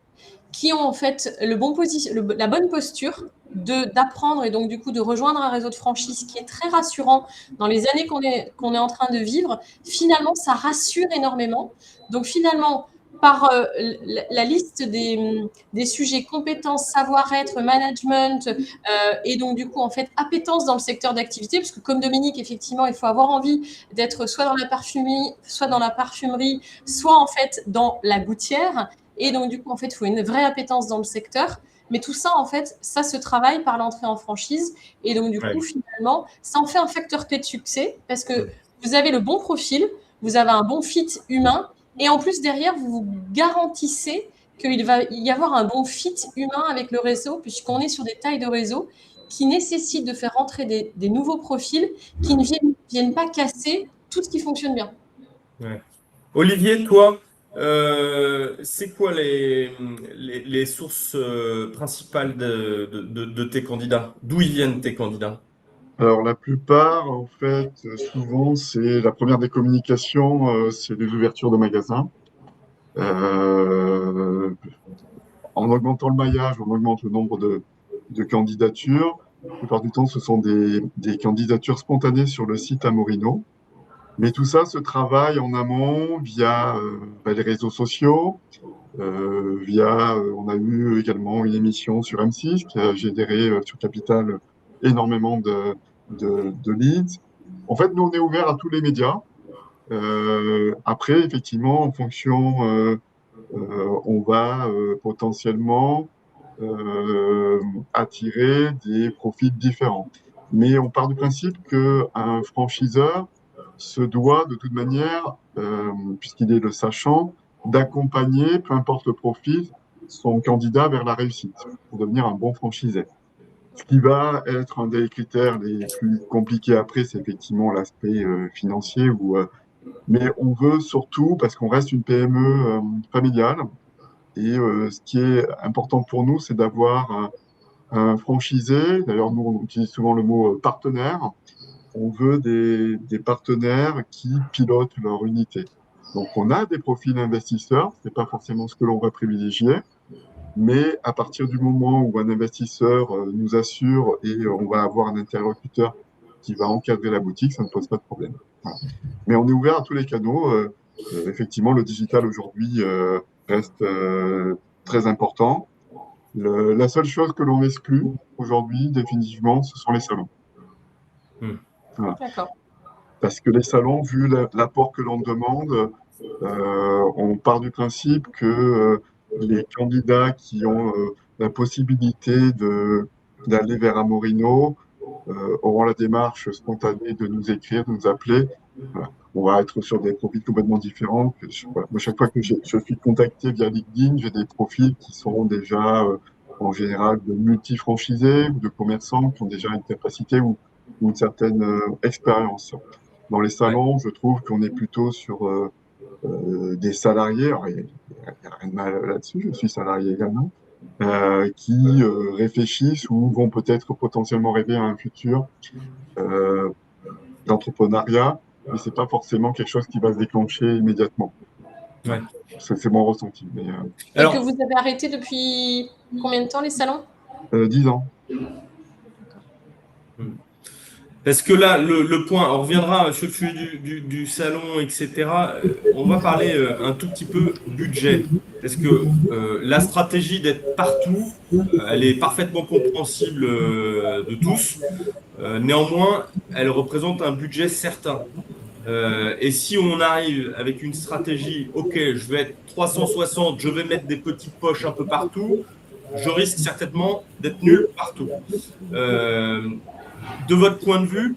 qui ont en fait la bonne posture d'apprendre et donc du coup de rejoindre un réseau de franchise qui est très rassurant dans les années qu'on est en train de vivre. Finalement, ça rassure énormément. Donc finalement, par la liste des sujets compétences, savoir-être, management et donc du coup en fait appétence dans le secteur d'activité, parce que comme Dominique, effectivement, il faut avoir envie d'être soit dans la parfumerie, soit en fait dans la gouttière. Et donc, du coup, en fait, il faut une vraie appétence dans le secteur. Mais tout ça, en fait, ça se travaille par l'entrée en franchise. Et donc, du coup, finalement, ça en fait un facteur clé de succès parce que vous avez le bon profil, vous avez un bon fit humain. Et en plus, derrière, vous vous garantissez qu'il va y avoir un bon fit humain avec le réseau, puisqu'on est sur des tailles de réseau qui nécessitent de faire rentrer des nouveaux profils qui ne viennent pas casser tout ce qui fonctionne bien. Ouais. Olivier, toi, c'est quoi les sources principales de tes candidats? D'où ils viennent tes candidats? Alors, la plupart, en fait, souvent, c'est la première des communications, c'est les ouvertures de magasins. En augmentant le maillage, on augmente le nombre de candidatures. La plupart du temps, ce sont des candidatures spontanées sur le site Amorino. Mais tout ça se travaille en amont via les réseaux sociaux, on a eu également une émission sur M6 qui a généré sur Capital énormément de leads. En fait, nous, on est ouvert à tous les médias. Après, effectivement, en fonction, on va potentiellement attirer des profils différents. Mais on part du principe qu'un franchiseur se doit de toute manière, puisqu'il est le sachant, d'accompagner, peu importe le profil, son candidat vers la réussite pour devenir un bon franchisé. Ce qui va être un des critères les plus compliqués après, c'est effectivement l'aspect financier. Mais on veut surtout, parce qu'on reste une PME familiale, et ce qui est important pour nous, c'est d'avoir un franchisé. D'ailleurs, nous, on utilise souvent le mot partenaire. On veut des partenaires qui pilotent leur unité. Donc, on a des profils investisseurs, ce n'est pas forcément ce que l'on va privilégier, mais à partir du moment où un investisseur nous assure et on va avoir un interlocuteur qui va encadrer la boutique, ça ne pose pas de problème. Voilà. Mais on est ouvert à tous les canaux. Effectivement, le digital aujourd'hui reste très important. La seule chose que l'on exclut aujourd'hui, définitivement, ce sont les salons. Voilà. D'accord. Parce que les salons, vu l'apport que l'on demande, on part du principe que les candidats qui ont la possibilité d'aller vers Amorino auront la démarche spontanée de nous écrire, de nous appeler. Voilà. On va être sur des profils complètement différents. Voilà. Moi, chaque fois que je suis contacté via LinkedIn, j'ai des profils qui sont déjà en général de multi-franchisés ou de commerçants qui ont déjà une capacité ou une certaine expérience. Dans les salons, je trouve qu'on est plutôt sur des salariés, alors il n'y a rien de mal là-dessus, je suis salarié également, qui réfléchissent ou vont peut-être potentiellement rêver à un futur d'entrepreneuriat, mais c'est pas forcément quelque chose qui va se déclencher immédiatement. Ouais. C'est mon ressenti. Mais, Et que vous avez arrêté depuis combien de temps les salons? 10 ans. Parce que là, le point, on reviendra sur le sujet du salon, etc. On va parler un tout petit peu budget. Parce que la stratégie d'être partout, elle est parfaitement compréhensible de tous. Néanmoins, elle représente un budget certain. Et si on arrive avec une stratégie, ok, je vais être 360, je vais mettre des petites poches un peu partout, je risque certainement d'être nul partout. De votre point de vue,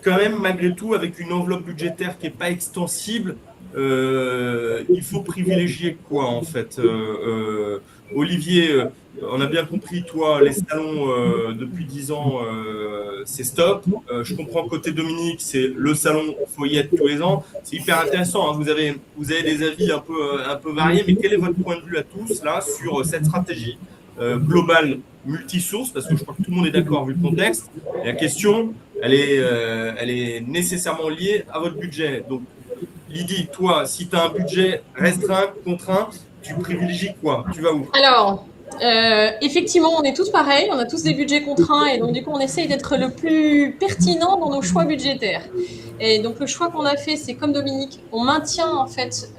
quand même, malgré tout, avec une enveloppe budgétaire qui n'est pas extensible, il faut privilégier quoi, en fait Olivier, on a bien compris, toi, les salons, depuis 10 ans, c'est stop. Je comprends côté Dominique, c'est le salon, il faut y être tous les ans. C'est hyper intéressant, hein. Vous avez des avis un peu variés, mais quel est votre point de vue à tous, là, sur cette stratégie globale multisource, parce que je crois que tout le monde est d'accord vu le contexte. Et la question, elle est nécessairement liée à votre budget. Donc, Lydie, toi, si tu as un budget restreint, contraint, tu privilégies quoi? Tu vas où? Alors, effectivement, on est tous pareils, on a tous des budgets contraints et donc du coup, on essaye d'être le plus pertinent dans nos choix budgétaires. Et donc, le choix qu'on a fait, c'est comme Dominique, on maintient en fait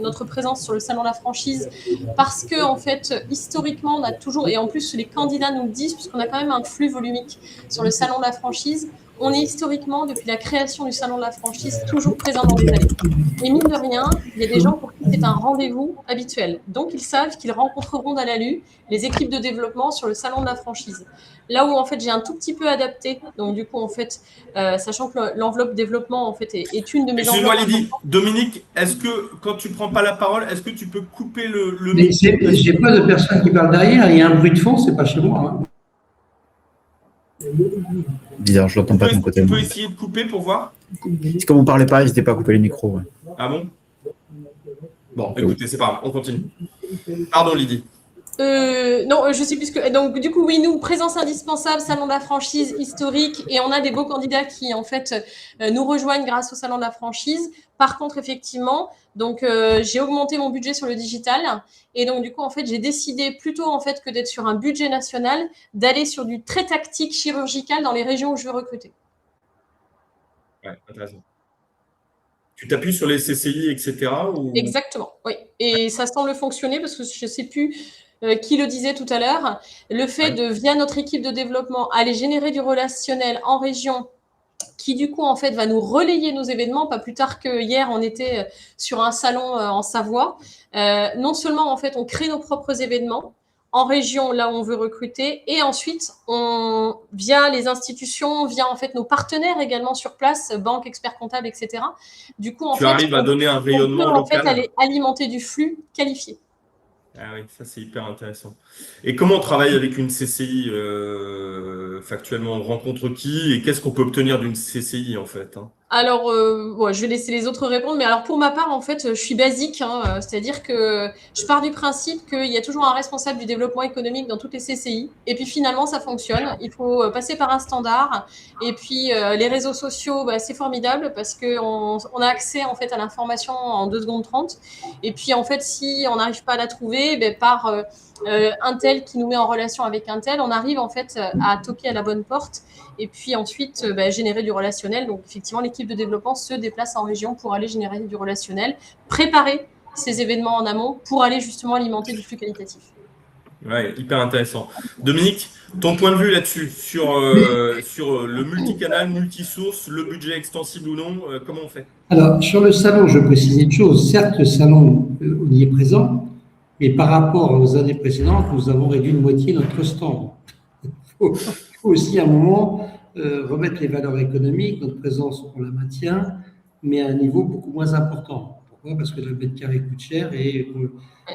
notre présence sur le salon de la franchise parce que en fait, historiquement, on a toujours, et en plus, les candidats nous le disent, puisqu'on a quand même un flux volumique sur le salon de la franchise, on est historiquement, depuis la création du salon de la franchise, toujours présent dans les allées. Et mine de rien, il y a des gens pour qui c'est un rendez-vous habituel. Donc, ils savent qu'ils rencontreront d'Alalu les équipes de développement sur le salon de la franchise. Là où, en fait, j'ai un tout petit peu adapté. Donc, du coup, en fait, sachant que l'enveloppe développement, en fait, est une de mes enveloppes. Excuse-moi, Lydie. Dominique, est-ce que, quand tu ne prends pas la parole, est-ce que tu peux couper le Mais j'ai pas de personne qui parle derrière. Il y a un bruit de fond, c'est pas chez moi. Hein. Bizarre, je l'entends pas de mon côté. Tu peux essayer de couper pour voir? Comme on parlait pas, n'hésitez pas à couper les micros. Ouais. Ah bon? Bon, écoutez, c'est pas grave, on continue. Pardon, Lydie. Non, je sais plus que. Donc, du coup, oui, nous, présence indispensable, salon de la franchise historique, et on a des beaux candidats qui, en fait, nous rejoignent grâce au salon de la franchise. Par contre, effectivement, donc, j'ai augmenté mon budget sur le digital, et donc, du coup, en fait, j'ai décidé plutôt, en fait, que d'être sur un budget national, d'aller sur du très tactique chirurgical dans les régions où je veux recruter. Ouais, intéressant. Tu t'appuies sur les CCI, etc. ou... Exactement, oui. Et ça semble fonctionner parce que je ne sais plus qui le disait tout à l'heure. Le fait de, via notre équipe de développement, aller générer du relationnel en région qui, du coup, en fait, va nous relayer nos événements. Pas plus tard que hier, on était sur un salon en Savoie. Non seulement, en fait, on crée nos propres événements en région, là où on veut recruter, et ensuite, via les institutions, via en fait nos partenaires également sur place, banques, experts comptables, etc. Du coup, en fait, arrives à donner un rayonnement on peut, en local. fait, aller alimenter du flux qualifié. Ah oui, ça c'est hyper intéressant. Et comment on travaille avec une CCI factuellement? On rencontre qui et qu'est-ce qu'on peut obtenir d'une CCI en fait, hein? Alors, je vais laisser les autres répondre, mais alors pour ma part, en fait, je suis basique, hein, c'est-à-dire que je pars du principe qu'il y a toujours un responsable du développement économique dans toutes les CCI, et puis finalement, ça fonctionne. Il faut passer par un standard, et puis les réseaux sociaux, c'est formidable parce qu'on a accès en fait à l'information en 2 secondes 30, et puis en fait, si on n'arrive pas à la trouver, par un tel qui nous met en relation avec un tel, on arrive en fait à toquer à la bonne porte et puis ensuite générer du relationnel. Donc effectivement, l'équipe de développement se déplace en région pour aller générer du relationnel, préparer ces événements en amont pour aller justement alimenter du flux qualitatif. Ouais, hyper intéressant. Dominique, ton point de vue là-dessus, sur le multicanal, multisource, le budget extensible ou non, comment on fait? Alors, sur le salon, je précise une chose. Certes, le salon, on y est présent, mais par rapport aux années précédentes, nous avons réduit de moitié notre stand. Il faut aussi à un moment remettre les valeurs économiques, notre présence, on la maintient, mais à un niveau beaucoup moins important. Pourquoi? Parce que le mètre carré coûte cher et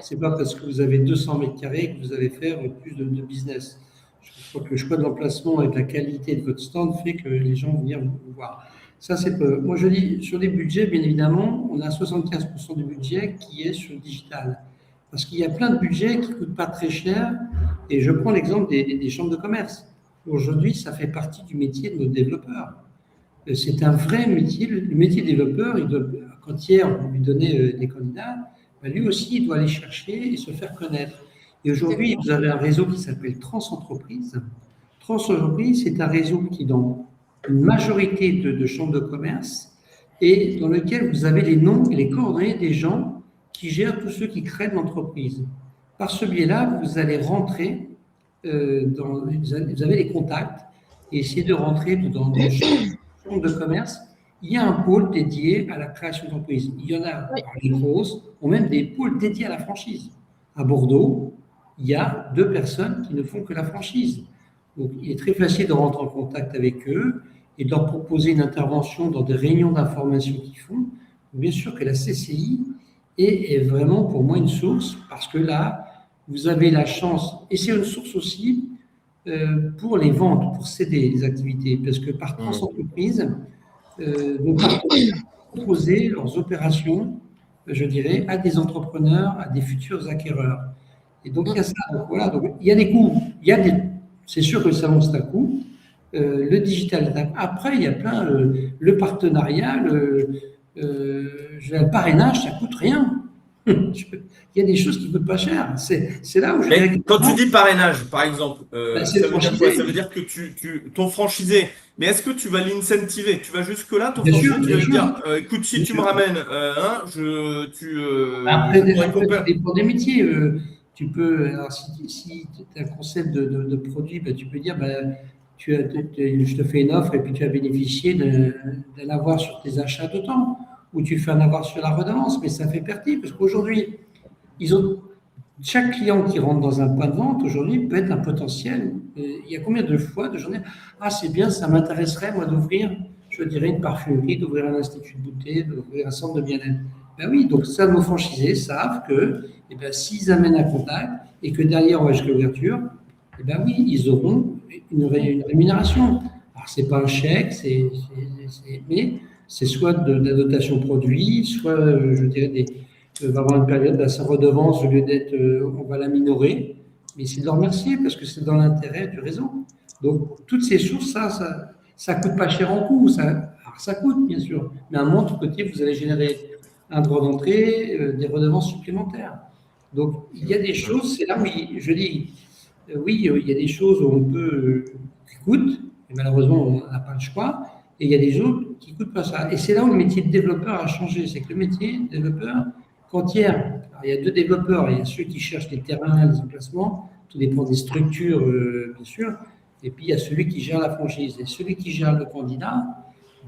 c'est pas parce que vous avez 200 mètres carrés que vous allez faire plus de business. Je crois que le choix de l'emplacement et de la qualité de votre stand fait que les gens vont venir vous voir. Ça, c'est peu. Moi, je dis, sur les budgets, bien évidemment, on a 75% du budget qui est sur le digital. Parce qu'il y a plein de budgets qui ne coûtent pas très cher. Et je prends l'exemple des chambres de commerce. Aujourd'hui, ça fait partie du métier de nos développeurs. C'est un vrai métier. Le métier développeur, quand hier, on lui donnait des candidats, ben lui aussi, il doit aller chercher et se faire connaître. Et aujourd'hui, vous avez un réseau qui s'appelle Transentreprise. Transentreprise, c'est un réseau qui, dans une majorité de chambres de commerce, et dans lequel vous avez les noms et les coordonnées des gens qui gèrent tous ceux qui créent l'entreprise. Par ce biais-là, vous allez rentrer, vous avez les contacts, et essayer de rentrer dans chambre de commerce. Il y a un pôle dédié à la création d'entreprise. Il y en a les grosses, ou même des pôles dédiés à la franchise. À Bordeaux, il y a 2 personnes qui ne font que la franchise. Donc, il est très facile de rentrer en contact avec eux et de leur proposer une intervention dans des réunions d'information qu'ils font. Bien sûr que la CCI est vraiment pour moi une source, parce que là, vous avez la chance, et c'est une source aussi pour les ventes, pour céder les activités, parce que par Transentreprise, nos partenaires proposer leurs opérations, je dirais, à des entrepreneurs, à des futurs acquéreurs. Et donc, il y a ça. Donc, voilà, donc, il y a des coûts. C'est sûr que le salon, c'est un coût. Le digital, après, il y a plein. Le partenariat, le parrainage, ça ne coûte rien. Il y a des choses qui ne coûtent pas cher. C'est là où je dirais. Quand tu dis parrainage, par exemple, c'est ça veut dire quoi? franchisé. Ça veut dire que ton franchisé, mais est-ce que tu vas l'incentiver? Tu vas jusque-là, ton Bien franchisé, sûr, tu vas lui bien dire, écoute, si Bien tu sûr. me ramènes, Après, je pourrais ça dépend des métiers. Tu peux, alors, si tu as un concept de produit, ben, tu peux dire, ben, je te fais une offre et puis tu as bénéficié d'un avoir sur tes achats de temps, ou tu fais un avoir sur la redevance, mais ça fait partie, parce qu'aujourd'hui, chaque client qui rentre dans un point de vente, aujourd'hui, peut être un potentiel. Il y a combien de fois de journées, ah, c'est bien, ça m'intéresserait, moi, d'ouvrir, je dirais, une parfumerie, d'ouvrir un institut de beauté, d'ouvrir un centre de bien-être. Ben oui, donc ça, nos franchisés savent que eh ben, s'ils amènent un contact et que derrière on va jusqu'à l'ouverture, eh ben oui, ils auront une rémunération. Alors, ce n'est pas un chèque, mais c'est soit de la dotation produit, soit, je dirais, va avoir une période de sa redevance, au lieu d'être, on va la minorer, mais c'est de leur remercier parce que c'est dans l'intérêt du réseau. Donc, toutes ces sources, ça coûte pas cher en coût. Ça coûte, bien sûr, mais à un moment, de côté, vous allez générer un droit d'entrée, des redevances supplémentaires. Donc, il y a des choses, c'est là où je dis, oui, il y a des choses où on peut, qui coûtent, et malheureusement, on n'a pas le choix, et il y a des autres qui ne coûtent pas ça. Et c'est là où le métier de développeur a changé. C'est que le métier de développeur, quand hier, il y a 2 développeurs, il y a ceux qui cherchent les terrains, les emplacements, tout dépend des structures, bien sûr, et puis il y a celui qui gère la franchise. Et celui qui gère le candidat,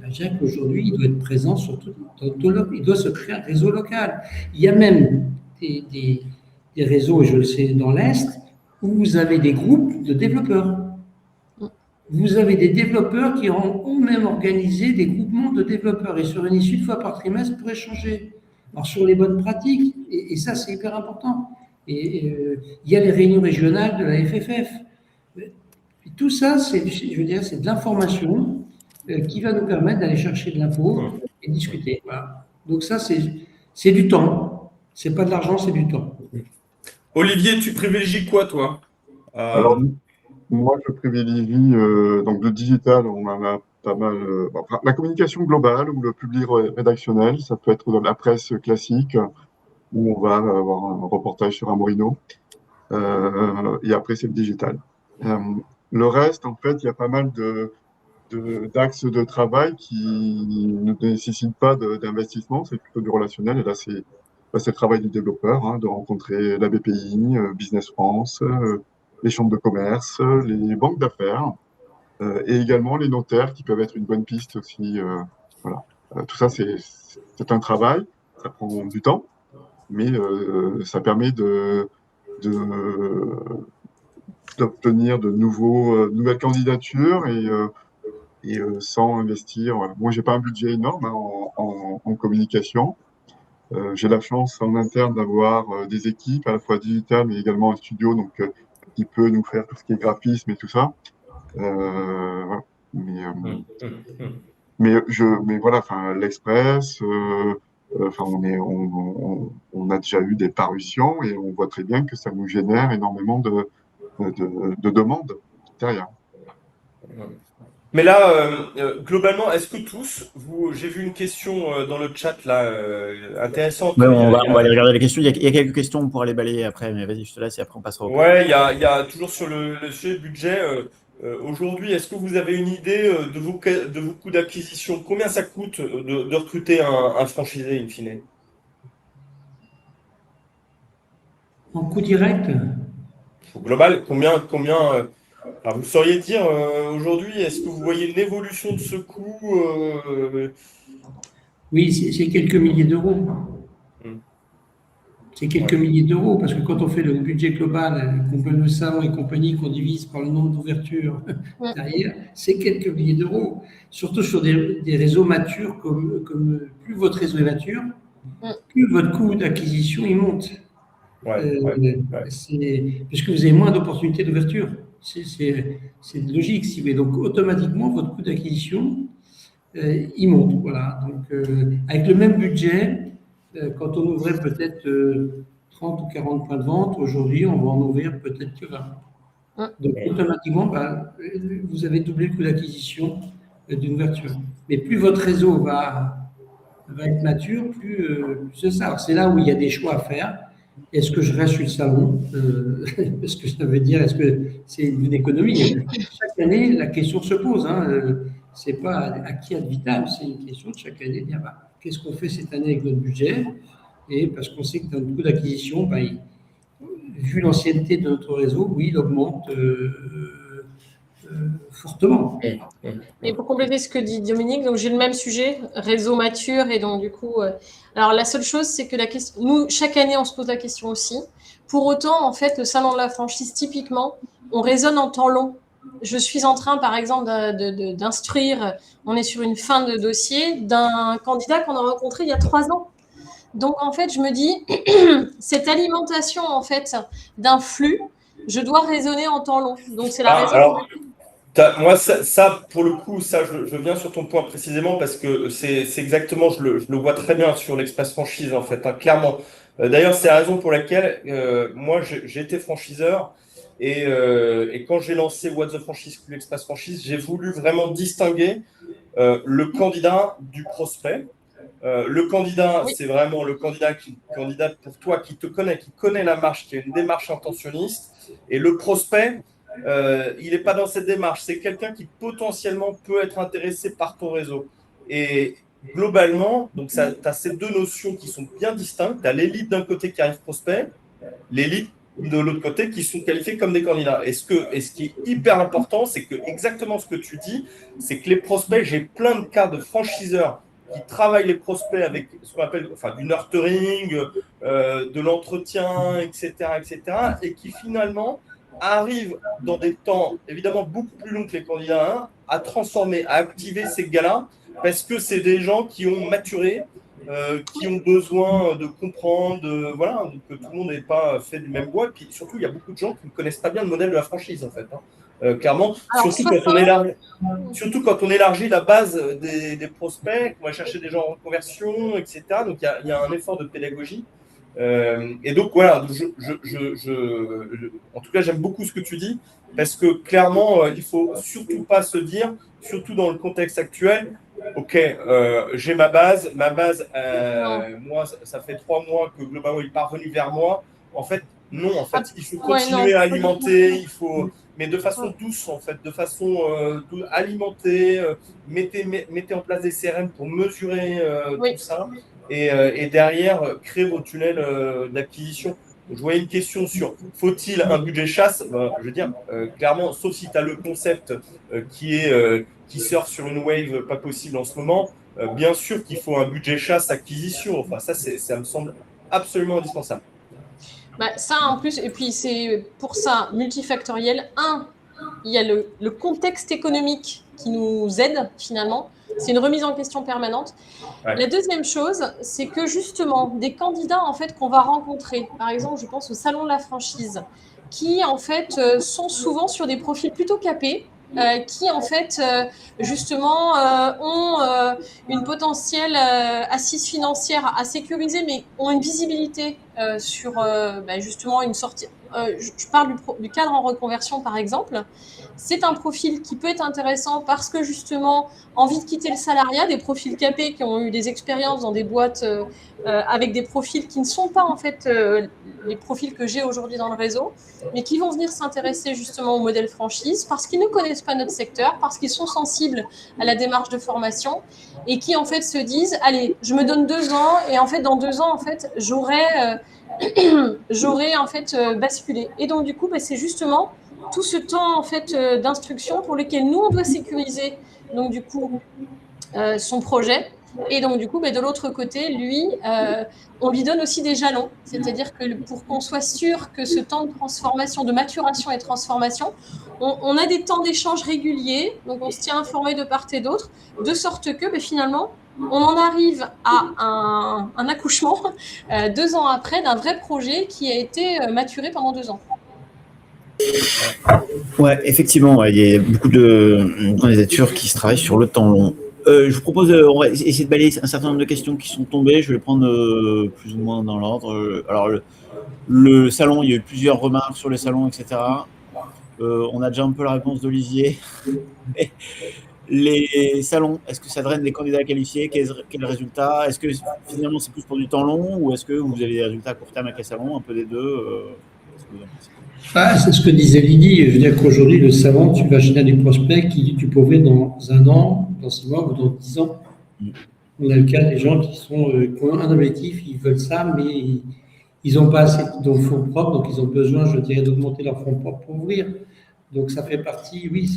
ben, je dirais qu'aujourd'hui, il doit être présent sur il doit se créer un réseau local. Il y a même des réseaux, et je le sais dans l'Est, où vous avez des groupes de développeurs. Vous avez des développeurs qui ont même organisé des groupements de développeurs et se réunissent une fois par trimestre pour échanger. Alors, sur les bonnes pratiques, et ça, c'est hyper important. Et il y a les réunions régionales de la FFF. Et tout ça, je veux dire, c'est de l'information qui va nous permettre d'aller chercher de l'info et discuter. Voilà. Donc ça, c'est du temps. C'est pas de l'argent, c'est du temps. Olivier, tu privilégies quoi, toi? Alors, moi, je privilégie donc le digital, on en a pas mal. Enfin, la communication globale ou le public rédactionnel, ça peut être dans la presse classique, où on va avoir un reportage sur un Morino. Et après, c'est le digital. Le reste, en fait, il y a pas mal d'axes de travail qui ne nécessitent pas d'investissement, c'est plutôt du relationnel. Et là, c'est le travail du développeur, hein, de rencontrer la BPI, Business France, les chambres de commerce, les banques d'affaires, et également les notaires qui peuvent être une bonne piste aussi. Voilà. Tout ça, c'est un travail, ça prend du temps, mais ça permet d'obtenir de nouvelles candidatures et sans investir. Voilà. Moi, j'ai pas un budget énorme, hein, en communication. J'ai la chance en interne d'avoir des équipes, à la fois digitales, mais également un studio, donc qui peut nous faire tout ce qui est graphisme et tout ça. Voilà. Mais, mais voilà, enfin, l'Express, enfin, on a déjà eu des parutions et on voit très bien que ça nous génère énormément de demandes derrière. Mais là, globalement, est-ce que tous, j'ai vu une question dans le chat là, intéressante. Ouais, on va aller regarder les questions. Il y a quelques questions, on pourra les balayer après, mais vas-y, je te laisse et après on passera au code. Ouais, il y a toujours sur le sujet budget. Aujourd'hui, est-ce que vous avez une idée de vos coûts d'acquisition? Combien ça coûte de recruter un franchisé in fine? En coût direct, Au global, alors vous sauriez dire aujourd'hui, est-ce que vous voyez une évolution de ce coût oui, c'est quelques milliers d'euros. Hmm. C'est quelques milliers d'euros, parce que quand on fait le budget global, qu'on donne le salon et compagnie, qu'on divise par le nombre d'ouvertures derrière, c'est quelques milliers d'euros. Surtout sur des réseaux matures, comme plus votre réseau est mature, plus votre coût d'acquisition il monte. Puisque vous avez moins d'opportunités d'ouverture. C'est logique, si vous voulez. Donc, automatiquement, votre coût d'acquisition, il monte. Voilà. Donc, avec le même budget, quand on ouvrait peut-être 30 ou 40 points de vente, aujourd'hui, on va en ouvrir peut-être que 20. Donc, automatiquement, vous avez doublé le coût d'acquisition d'une ouverture. Mais plus votre réseau va être mature, plus c'est ça. Alors, c'est là où il y a des choix à faire. Est-ce que je reste sur le salon? Est-ce que ça veut dire, est-ce que c'est une économie? Chaque année, la question se pose. C'est pas acquis ad vitam, c'est une question de chaque année. Dire, qu'est-ce qu'on fait cette année avec notre budget? Et parce qu'on sait que dans le coût d'acquisition, vu l'ancienneté de notre réseau, oui, il augmente fortement. Et pour compléter ce que dit Dominique, donc j'ai le même sujet, réseau mature, et donc du coup, alors la seule chose, c'est que nous, chaque année, on se pose la question aussi. Pour autant, en fait, le salon de la franchise, typiquement, on raisonne en temps long. Je suis en train, par exemple, d'instruire, on est sur une fin de dossier d'un candidat qu'on a rencontré il y a 3 ans. Donc, en fait, je me dis, cette alimentation, en fait, d'un flux, je dois raisonner en temps long. Donc, c'est la raison. Alors, moi, ça, pour le coup, ça, je viens sur ton point précisément parce que c'est exactement, je le vois très bien sur l'Express Franchise, en fait, clairement. D'ailleurs, c'est la raison pour laquelle moi, j'ai été franchiseur et quand j'ai lancé What the Franchise plus l'Express Franchise, j'ai voulu vraiment distinguer le candidat du prospect. Le candidat, c'est vraiment le candidat pour toi qui te connaît, qui connaît la marche, qui a une démarche intentionniste. Et le prospect, il n'est pas dans cette démarche. C'est quelqu'un qui potentiellement peut être intéressé par ton réseau. Et globalement, donc tu as ces deux notions qui sont bien distinctes. Tu as l'élite d'un côté qui arrive prospect, l'élite de l'autre côté qui sont qualifiés comme des candidats. Et ce qui est hyper important, c'est que exactement ce que tu dis, c'est que les prospects, j'ai plein de cas de franchiseurs qui travaillent les prospects avec ce qu'on appelle du nurturing, de l'entretien, etc., et qui finalement arrivent dans des temps évidemment beaucoup plus longs que les candidats à transformer, à activer ces gars-là, parce que c'est des gens qui ont maturé, qui ont besoin de comprendre, voilà, que tout le monde n'est pas fait du même bois. Et puis surtout, il y a beaucoup de gens qui ne connaissent pas bien le modèle de la franchise, en fait. Clairement, surtout quand on élargit la base des prospects, qu'on va chercher des gens en reconversion, etc. Donc, il y a un effort de pédagogie. Et donc, voilà, en tout cas, j'aime beaucoup ce que tu dis, parce que clairement, il ne faut surtout pas se dire, surtout dans le contexte actuel, ok, j'ai ma base, moi, ça fait 3 mois que globalement, il n'est pas revenu vers moi. En fait, non, en fait, il faut continuer à alimenter, mais de façon douce, en fait, de façon alimentée, mettez en place des CRM pour mesurer tout ça, et derrière, créer vos tunnels d'acquisition. Je voyais une question sur faut-il un budget chasse? Je veux dire, clairement, sauf si tu as le concept qui sort sur une wave pas possible en ce moment, bien sûr qu'il faut un budget chasse acquisition. Enfin, ça me semble absolument indispensable. Ça en plus, et puis c'est pour ça multifactoriel. Il y a le contexte économique qui nous aide finalement. C'est une remise en question permanente. Ouais. La deuxième chose, c'est que justement, des candidats en fait qu'on va rencontrer, par exemple, je pense au salon de la franchise, qui en fait sont souvent sur des profils plutôt capés, qui en fait justement ont une potentielle assise financière à sécuriser, mais ont une visibilité sur justement une sortie. Je parle du cadre en reconversion par exemple. C'est un profil qui peut être intéressant parce que justement, envie de quitter le salariat, des profils capés qui ont eu des expériences dans des boîtes avec des profils qui ne sont pas en fait les profils que j'ai aujourd'hui dans le réseau, mais qui vont venir s'intéresser justement au modèle franchise parce qu'ils ne connaissent pas notre secteur, parce qu'ils sont sensibles à la démarche de formation et qui en fait se disent, allez, je me donne 2 ans et en fait dans 2 ans en fait j'aurai en fait basculé. Et donc du coup, c'est justement tout ce temps en fait d'instruction pour lequel nous on doit sécuriser donc du coup son projet. Et donc du coup, de l'autre côté, lui, on lui donne aussi des jalons, c'est-à-dire que pour qu'on soit sûr que ce temps de transformation, de maturation et transformation, on a des temps d'échange réguliers, donc on se tient informé de part et d'autre, de sorte que finalement, on en arrive à un accouchement 2 ans après d'un vrai projet qui a été maturé pendant 2 ans. Ouais, effectivement, ouais, il y a beaucoup de candidatures qui se travaillent sur le temps long. Je vous propose, on va essayer de balayer un certain nombre de questions qui sont tombées. Je vais les prendre plus ou moins dans l'ordre. Alors, le salon, il y a eu plusieurs remarques sur le salon, etc. On a déjà un peu la réponse d'Olivier. Les salons, est-ce que ça draine des candidats qualifiés? Quel résultat? Est-ce que finalement c'est plus pour du temps long ou est-ce que vous avez des résultats à court terme avec les salons? Un peu des deux qu'est-ce que vous en pensez? C'est ce que disait Lydie. Je veux dire qu'aujourd'hui, le savant, tu vas générer du prospect qui tu peux ouvrir dans 1 an, dans 6 mois ou dans 10 ans. On a le cas des gens qui ont un objectif, ils veulent ça, mais ils n'ont pas assez de fonds propres, donc ils ont besoin, je dirais, d'augmenter leurs fonds propres pour ouvrir. Donc ça fait partie, oui,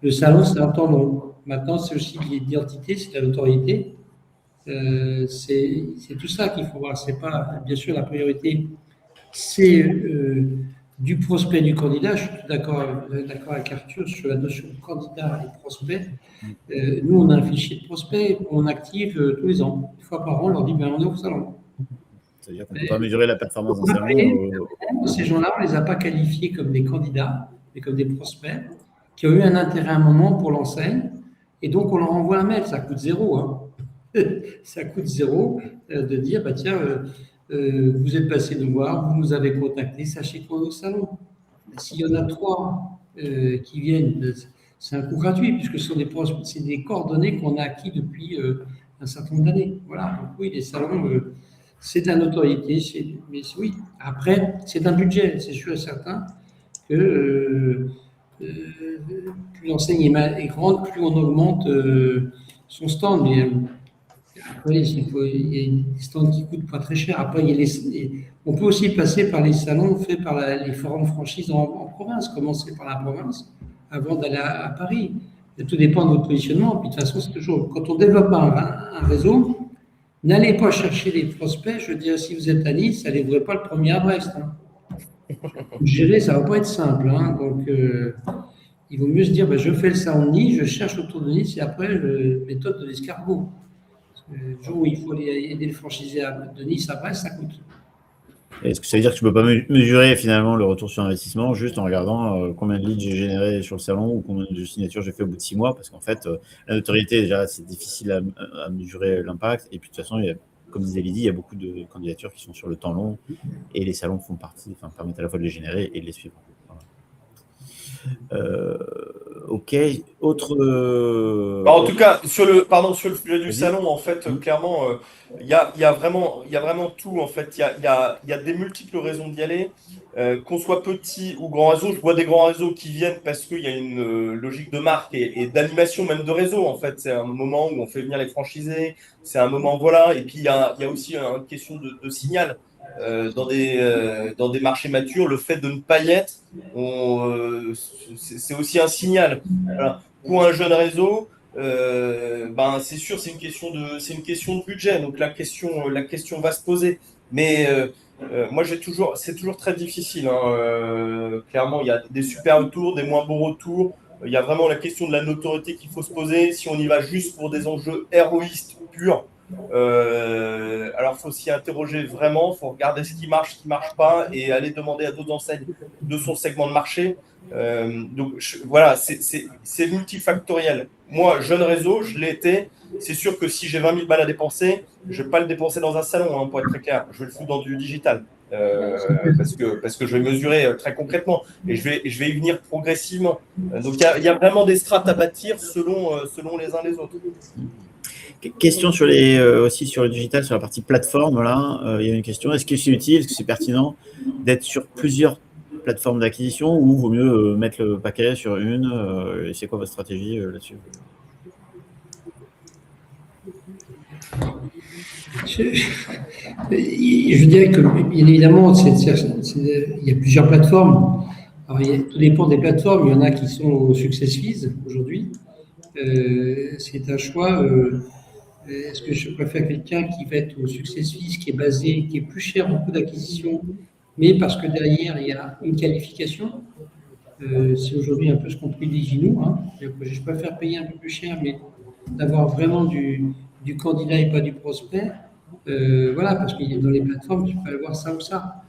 le salon, c'est un temps long. Maintenant, c'est aussi l'identité, c'est la notoriété. C'est tout ça qu'il faut voir. C'est pas, bien sûr, la priorité, c'est du prospect du candidat. Je suis tout d'accord avec Arthur sur la notion de candidat et prospect. Nous, on a un fichier de prospects qu'on active tous les ans. 1 fois par an, on leur dit on est au salon. C'est-à-dire qu'on ne peut pas mesurer la performance d'un salon. Ces gens-là, on ne les a pas qualifiés comme des candidats, mais comme des prospects qui ont eu un intérêt à un moment pour l'enseigne. Et donc, on leur envoie un mail. Ça coûte 0. Hein. Ça coûte 0 de dire tiens, vous êtes passé nous voir, vous nous avez contacté, sachez qu'on est au salon. S'il y en a 3 qui viennent, c'est un coût gratuit, puisque ce sont des coordonnées qu'on a acquis depuis un certain nombre d'années. Voilà, donc oui, les salons, c'est de la notoriété, mais oui, après, c'est un budget, c'est sûr et certain que plus l'enseigne est grande, plus on augmente son stand. Mais après, il y a des stands qui ne coûtent pas très cher. Après, on peut aussi passer par les salons faits par les forums franchises en province, commencer par la province avant d'aller à Paris. Tout dépend de votre positionnement. Puis de toute façon, c'est toujours, quand on développe un réseau, n'allez pas chercher les prospects. Je veux dire, si vous êtes à Nice, n'allez pas le premier à Brest. Hein. Gérer, ça ne va pas être simple. Hein. Donc, il vaut mieux se dire, je fais le salon de Nice, je cherche autour de Nice et après, méthode de l'escargot. Le jour où il faut aider le franchisé de Nice à Brest, ça coûte. Est-ce que ça veut dire que tu ne peux pas mesurer finalement le retour sur investissement juste en regardant combien de leads j'ai généré sur le salon ou combien de signatures j'ai fait au bout de 6 mois? Parce qu'en fait, la notoriété, déjà, c'est difficile à mesurer l'impact. Et puis de toute façon, comme disait Lydie, il y a beaucoup de candidatures qui sont sur le temps long et les salons permettent à la fois de les générer et de les suivre. Ok. Autre. En tout cas, sur le sujet du salon, en fait, clairement, il y a vraiment tout. En fait, il y a des multiples raisons d'y aller. Qu'on soit petit ou grand réseau, je vois des grands réseaux qui viennent parce qu'il y a une logique de marque et d'animation même de réseau. En fait, c'est un moment où on fait venir les franchisés. C'est un moment, voilà. Et puis il y a aussi une question de signal. Dans des marchés matures, le fait de ne pas y être, c'est aussi un signal. Voilà. Pour un jeune réseau, c'est sûr, c'est une question de budget. Donc la question va se poser. Mais moi, c'est toujours très difficile. Hein. Clairement, il y a des super retours, des moins bons retours. Il y a vraiment la question de la notoriété qu'il faut se poser. Si on y va juste pour des enjeux héroïstes purs, Alors, il faut s'y interroger vraiment, il faut regarder ce qui marche pas et aller demander à d'autres enseignes de son segment de marché. Donc, voilà, c'est multifactoriel. Moi, jeune réseau, je l'ai été. C'est sûr que si j'ai 20 000 balles à dépenser, je ne vais pas le dépenser dans un salon, hein, pour être très clair. Je vais le foutre dans du digital. Parce que je vais mesurer très concrètement et je vais y venir progressivement. Donc, il y a vraiment des strates à bâtir selon les uns les autres. Question aussi sur le digital, sur la partie plateforme. Là, il y a une question. Est-ce que c'est utile, est-ce que c'est pertinent d'être sur plusieurs plateformes d'acquisition ou vaut mieux mettre le paquet sur une c'est quoi votre stratégie là-dessus? Je dirais que, bien évidemment, il y a plusieurs plateformes. Alors, tout dépend des plateformes. Il y en a qui sont au success fees aujourd'hui. C'est un choix. Est-ce que je préfère quelqu'un qui va être au success fees, qui est basé, qui est plus cher en coût d'acquisition, mais parce que derrière, il y a une qualification. C'est aujourd'hui un peu ce qu'on privilégie nous. Hein. Je préfère payer un peu plus cher, mais d'avoir vraiment du candidat et pas du prospect. Voilà, parce que dans les plateformes, tu peux avoir ça ou ça.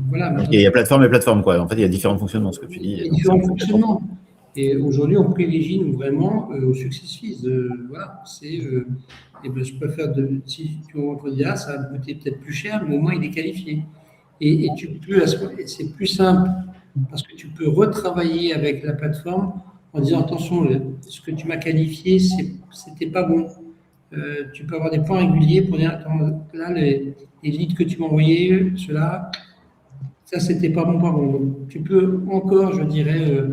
Voilà. Il y a plateforme et plateforme, quoi. En fait, il y a différents fonctionnements, ce que tu dis. Il y a différents fonctionnements. Et aujourd'hui, on privilégie nous, vraiment au success fees. Voilà, je préfère, si tu vois un candidat, ça va me coûter peut-être plus cher, mais au moins il est qualifié. Et c'est plus simple parce que tu peux retravailler avec la plateforme en disant attention, ce que tu m'as qualifié, c'était pas bon. Tu peux avoir des points réguliers pour dire attends, là, les leads que tu m'as envoyés, ceux-là, ça, c'était pas bon, pas bon. Donc, tu peux encore, je dirais,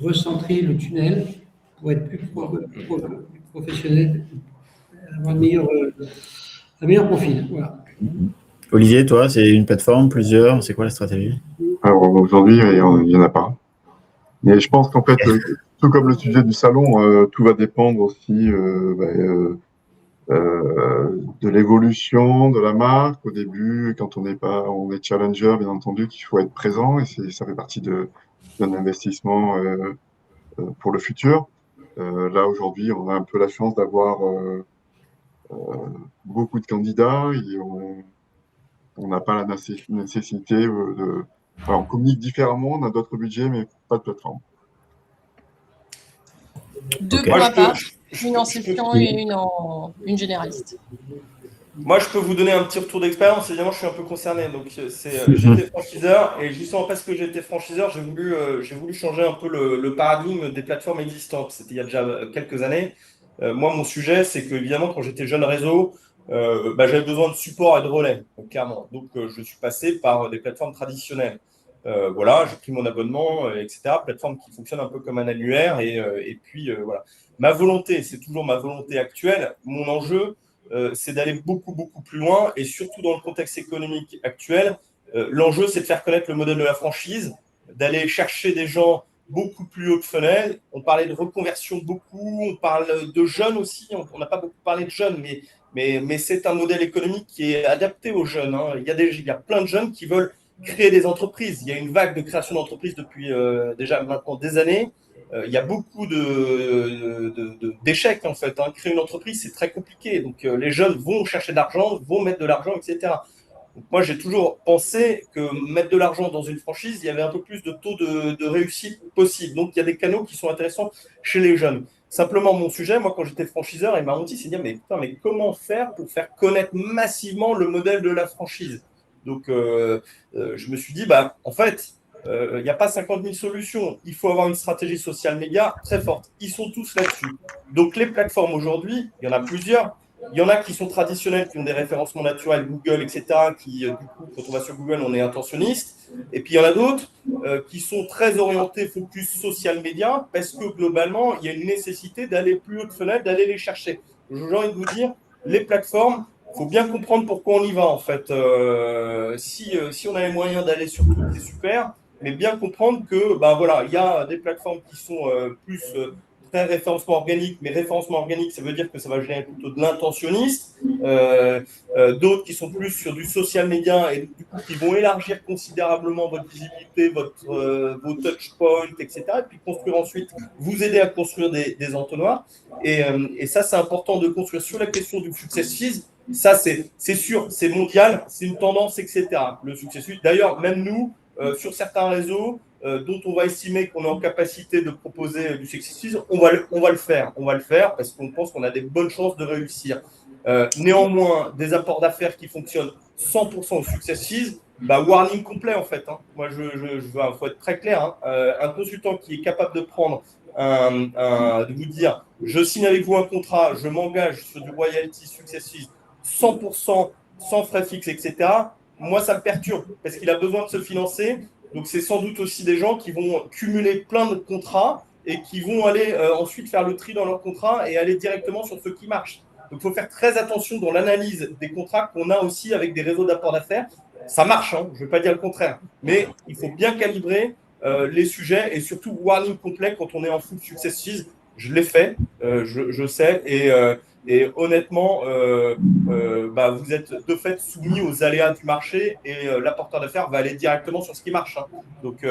recentrer le tunnel pour être plus professionnel, avoir un meilleur profil. Voilà. Olivier, toi, c'est une plateforme, plusieurs, c'est quoi la stratégie? Alors aujourd'hui, il n'y en a pas. Mais je pense qu'en fait, tout comme le sujet du salon, tout va dépendre aussi de l'évolution de la marque. Au début, quand on est challenger, bien entendu, qu'il faut être présent et ça fait partie d'un investissement pour le futur. Là, aujourd'hui, on a un peu la chance d'avoir beaucoup de candidats et on n'a pas la nécessité de... Alors, on communique différemment, on a d'autres budgets, mais pas de plateforme. Deux pour ma part, une en session et une généraliste. Moi, je peux vous donner un petit retour d'expérience. Évidemment, je suis un peu concerné. Donc, j'étais franchiseur et justement parce que j'étais franchiseur, j'ai voulu changer un peu le paradigme des plateformes existantes. C'était il y a déjà quelques années. Moi, mon sujet, c'est que évidemment, quand j'étais jeune réseau, j'avais besoin de support et de relais, clairement. Donc, je suis passé par des plateformes traditionnelles. Voilà, j'ai pris mon abonnement, etc. Plateforme qui fonctionne un peu comme un annuaire. Et puis, voilà. Ma volonté, c'est toujours ma volonté actuelle. Mon enjeu, c'est d'aller beaucoup, beaucoup plus loin. Et surtout dans le contexte économique actuel, l'enjeu, c'est de faire connaître le modèle de la franchise, d'aller chercher des gens beaucoup plus haut de funnel. On parlait de reconversion beaucoup, on parle de jeunes aussi. On n'a pas beaucoup parlé de jeunes, mais c'est un modèle économique qui est adapté aux jeunes. Hein. Il y a plein de jeunes qui veulent créer des entreprises. Il y a une vague de création d'entreprises depuis déjà maintenant des années. Il y a beaucoup d'échecs en fait. Hein. Créer une entreprise, c'est très compliqué. Donc les jeunes vont chercher de l'argent, vont mettre de l'argent, etc. Donc, moi, j'ai toujours pensé que mettre de l'argent dans une franchise, il y avait un peu plus de taux de réussite possible. Donc il y a des canaux qui sont intéressants chez les jeunes. Simplement, mon sujet, moi, quand j'étais franchiseur, et ma honte, c'est de dire mais comment faire pour faire connaître massivement le modèle de la franchise? Donc, je me suis dit, en fait, il n'y a pas 50 000 solutions. Il faut avoir une stratégie social média très forte. Ils sont tous là-dessus. Donc, les plateformes aujourd'hui, il y en a plusieurs. Il y en a qui sont traditionnelles, qui ont des référencements naturels, Google, etc., qui, du coup, quand on va sur Google, on est intentionniste. Et puis, il y en a d'autres qui sont très orientés focus social média parce que, globalement, il y a une nécessité d'aller plus haut de fenêtre, d'aller les chercher. J'ai envie de vous dire, les plateformes, il faut bien comprendre pourquoi on y va, en fait. Si on a les moyens d'aller sur tout, c'est super, mais bien comprendre que, voilà, il y a des plateformes qui sont plus très référencement organique, mais référencement organique, ça veut dire que ça va générer plutôt de l'intentionniste. D'autres qui sont plus sur du social media et du coup qui vont élargir considérablement votre visibilité, vos touch points, etc. Et puis construire ensuite, vous aider à construire des entonnoirs. Et ça, c'est important de construire sur la question du success fees. Ça, c'est sûr, c'est mondial, c'est une tendance, etc. Le success fees. D'ailleurs, même nous, sur certains réseaux, dont on va estimer qu'on est en capacité de proposer du success fees, on va le faire. On va le faire parce qu'on pense qu'on a des bonnes chances de réussir. Néanmoins, des apports d'affaires qui fonctionnent 100% au success fees, warning complet en fait. Hein. Moi, faut être très clair. Hein. Un consultant qui est capable de prendre de vous dire, je signe avec vous un contrat, je m'engage sur du royalty success fees 100% sans frais fixes, etc. Moi, ça me perturbe parce qu'il a besoin de se financer. Donc, c'est sans doute aussi des gens qui vont cumuler plein de contrats et qui vont aller ensuite faire le tri dans leurs contrats et aller directement sur ceux qui marchent. Donc, il faut faire très attention dans l'analyse des contrats qu'on a aussi avec des réseaux d'apport d'affaires. Ça marche, hein, je ne vais pas dire le contraire, mais il faut bien calibrer les sujets et surtout warning complet quand on est en full success fees. Je l'ai fait, je sais, et honnêtement, vous êtes de fait soumis aux aléas du marché et l'apporteur d'affaires va aller directement sur ce qui marche. Hein. Donc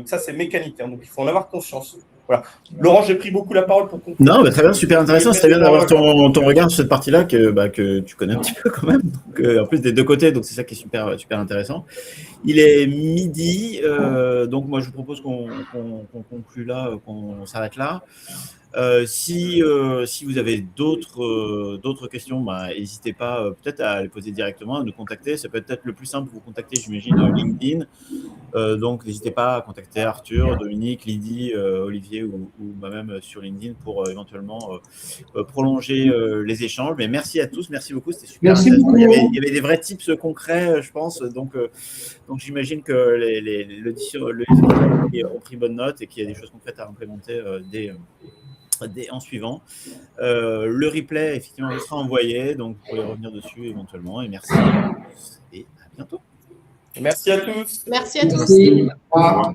ça, c'est mécanique, hein, donc il faut en avoir conscience. Voilà. Laurent, j'ai pris beaucoup la parole pour conclure. Non, très bien, super intéressant. C'est très bien d'avoir ton regard sur cette partie-là que tu connais un petit peu quand même. Donc, en plus des deux côtés, donc c'est ça qui est super intéressant. Il est midi, donc moi je vous propose qu'on conclue là, qu'on s'arrête là. Si vous avez d'autres questions, n'hésitez pas peut-être à les poser directement, à nous contacter. Ça peut être le plus simple, vous contacter, j'imagine, LinkedIn. Donc, n'hésitez pas à contacter Arthur, Dominique, Lydie, Olivier ou moi-même sur LinkedIn pour éventuellement prolonger les échanges. Mais merci à tous, merci beaucoup, c'était super. Merci beaucoup. Il y avait des vrais tips concrets, je pense. Donc j'imagine que les ont pris bonne note et qu'il y a des choses concrètes à implémenter en suivant. Le replay, effectivement, il sera envoyé, donc vous pourrez revenir dessus éventuellement. Et merci à tous et à bientôt. Merci à tous. Merci à tous. Merci. Au revoir.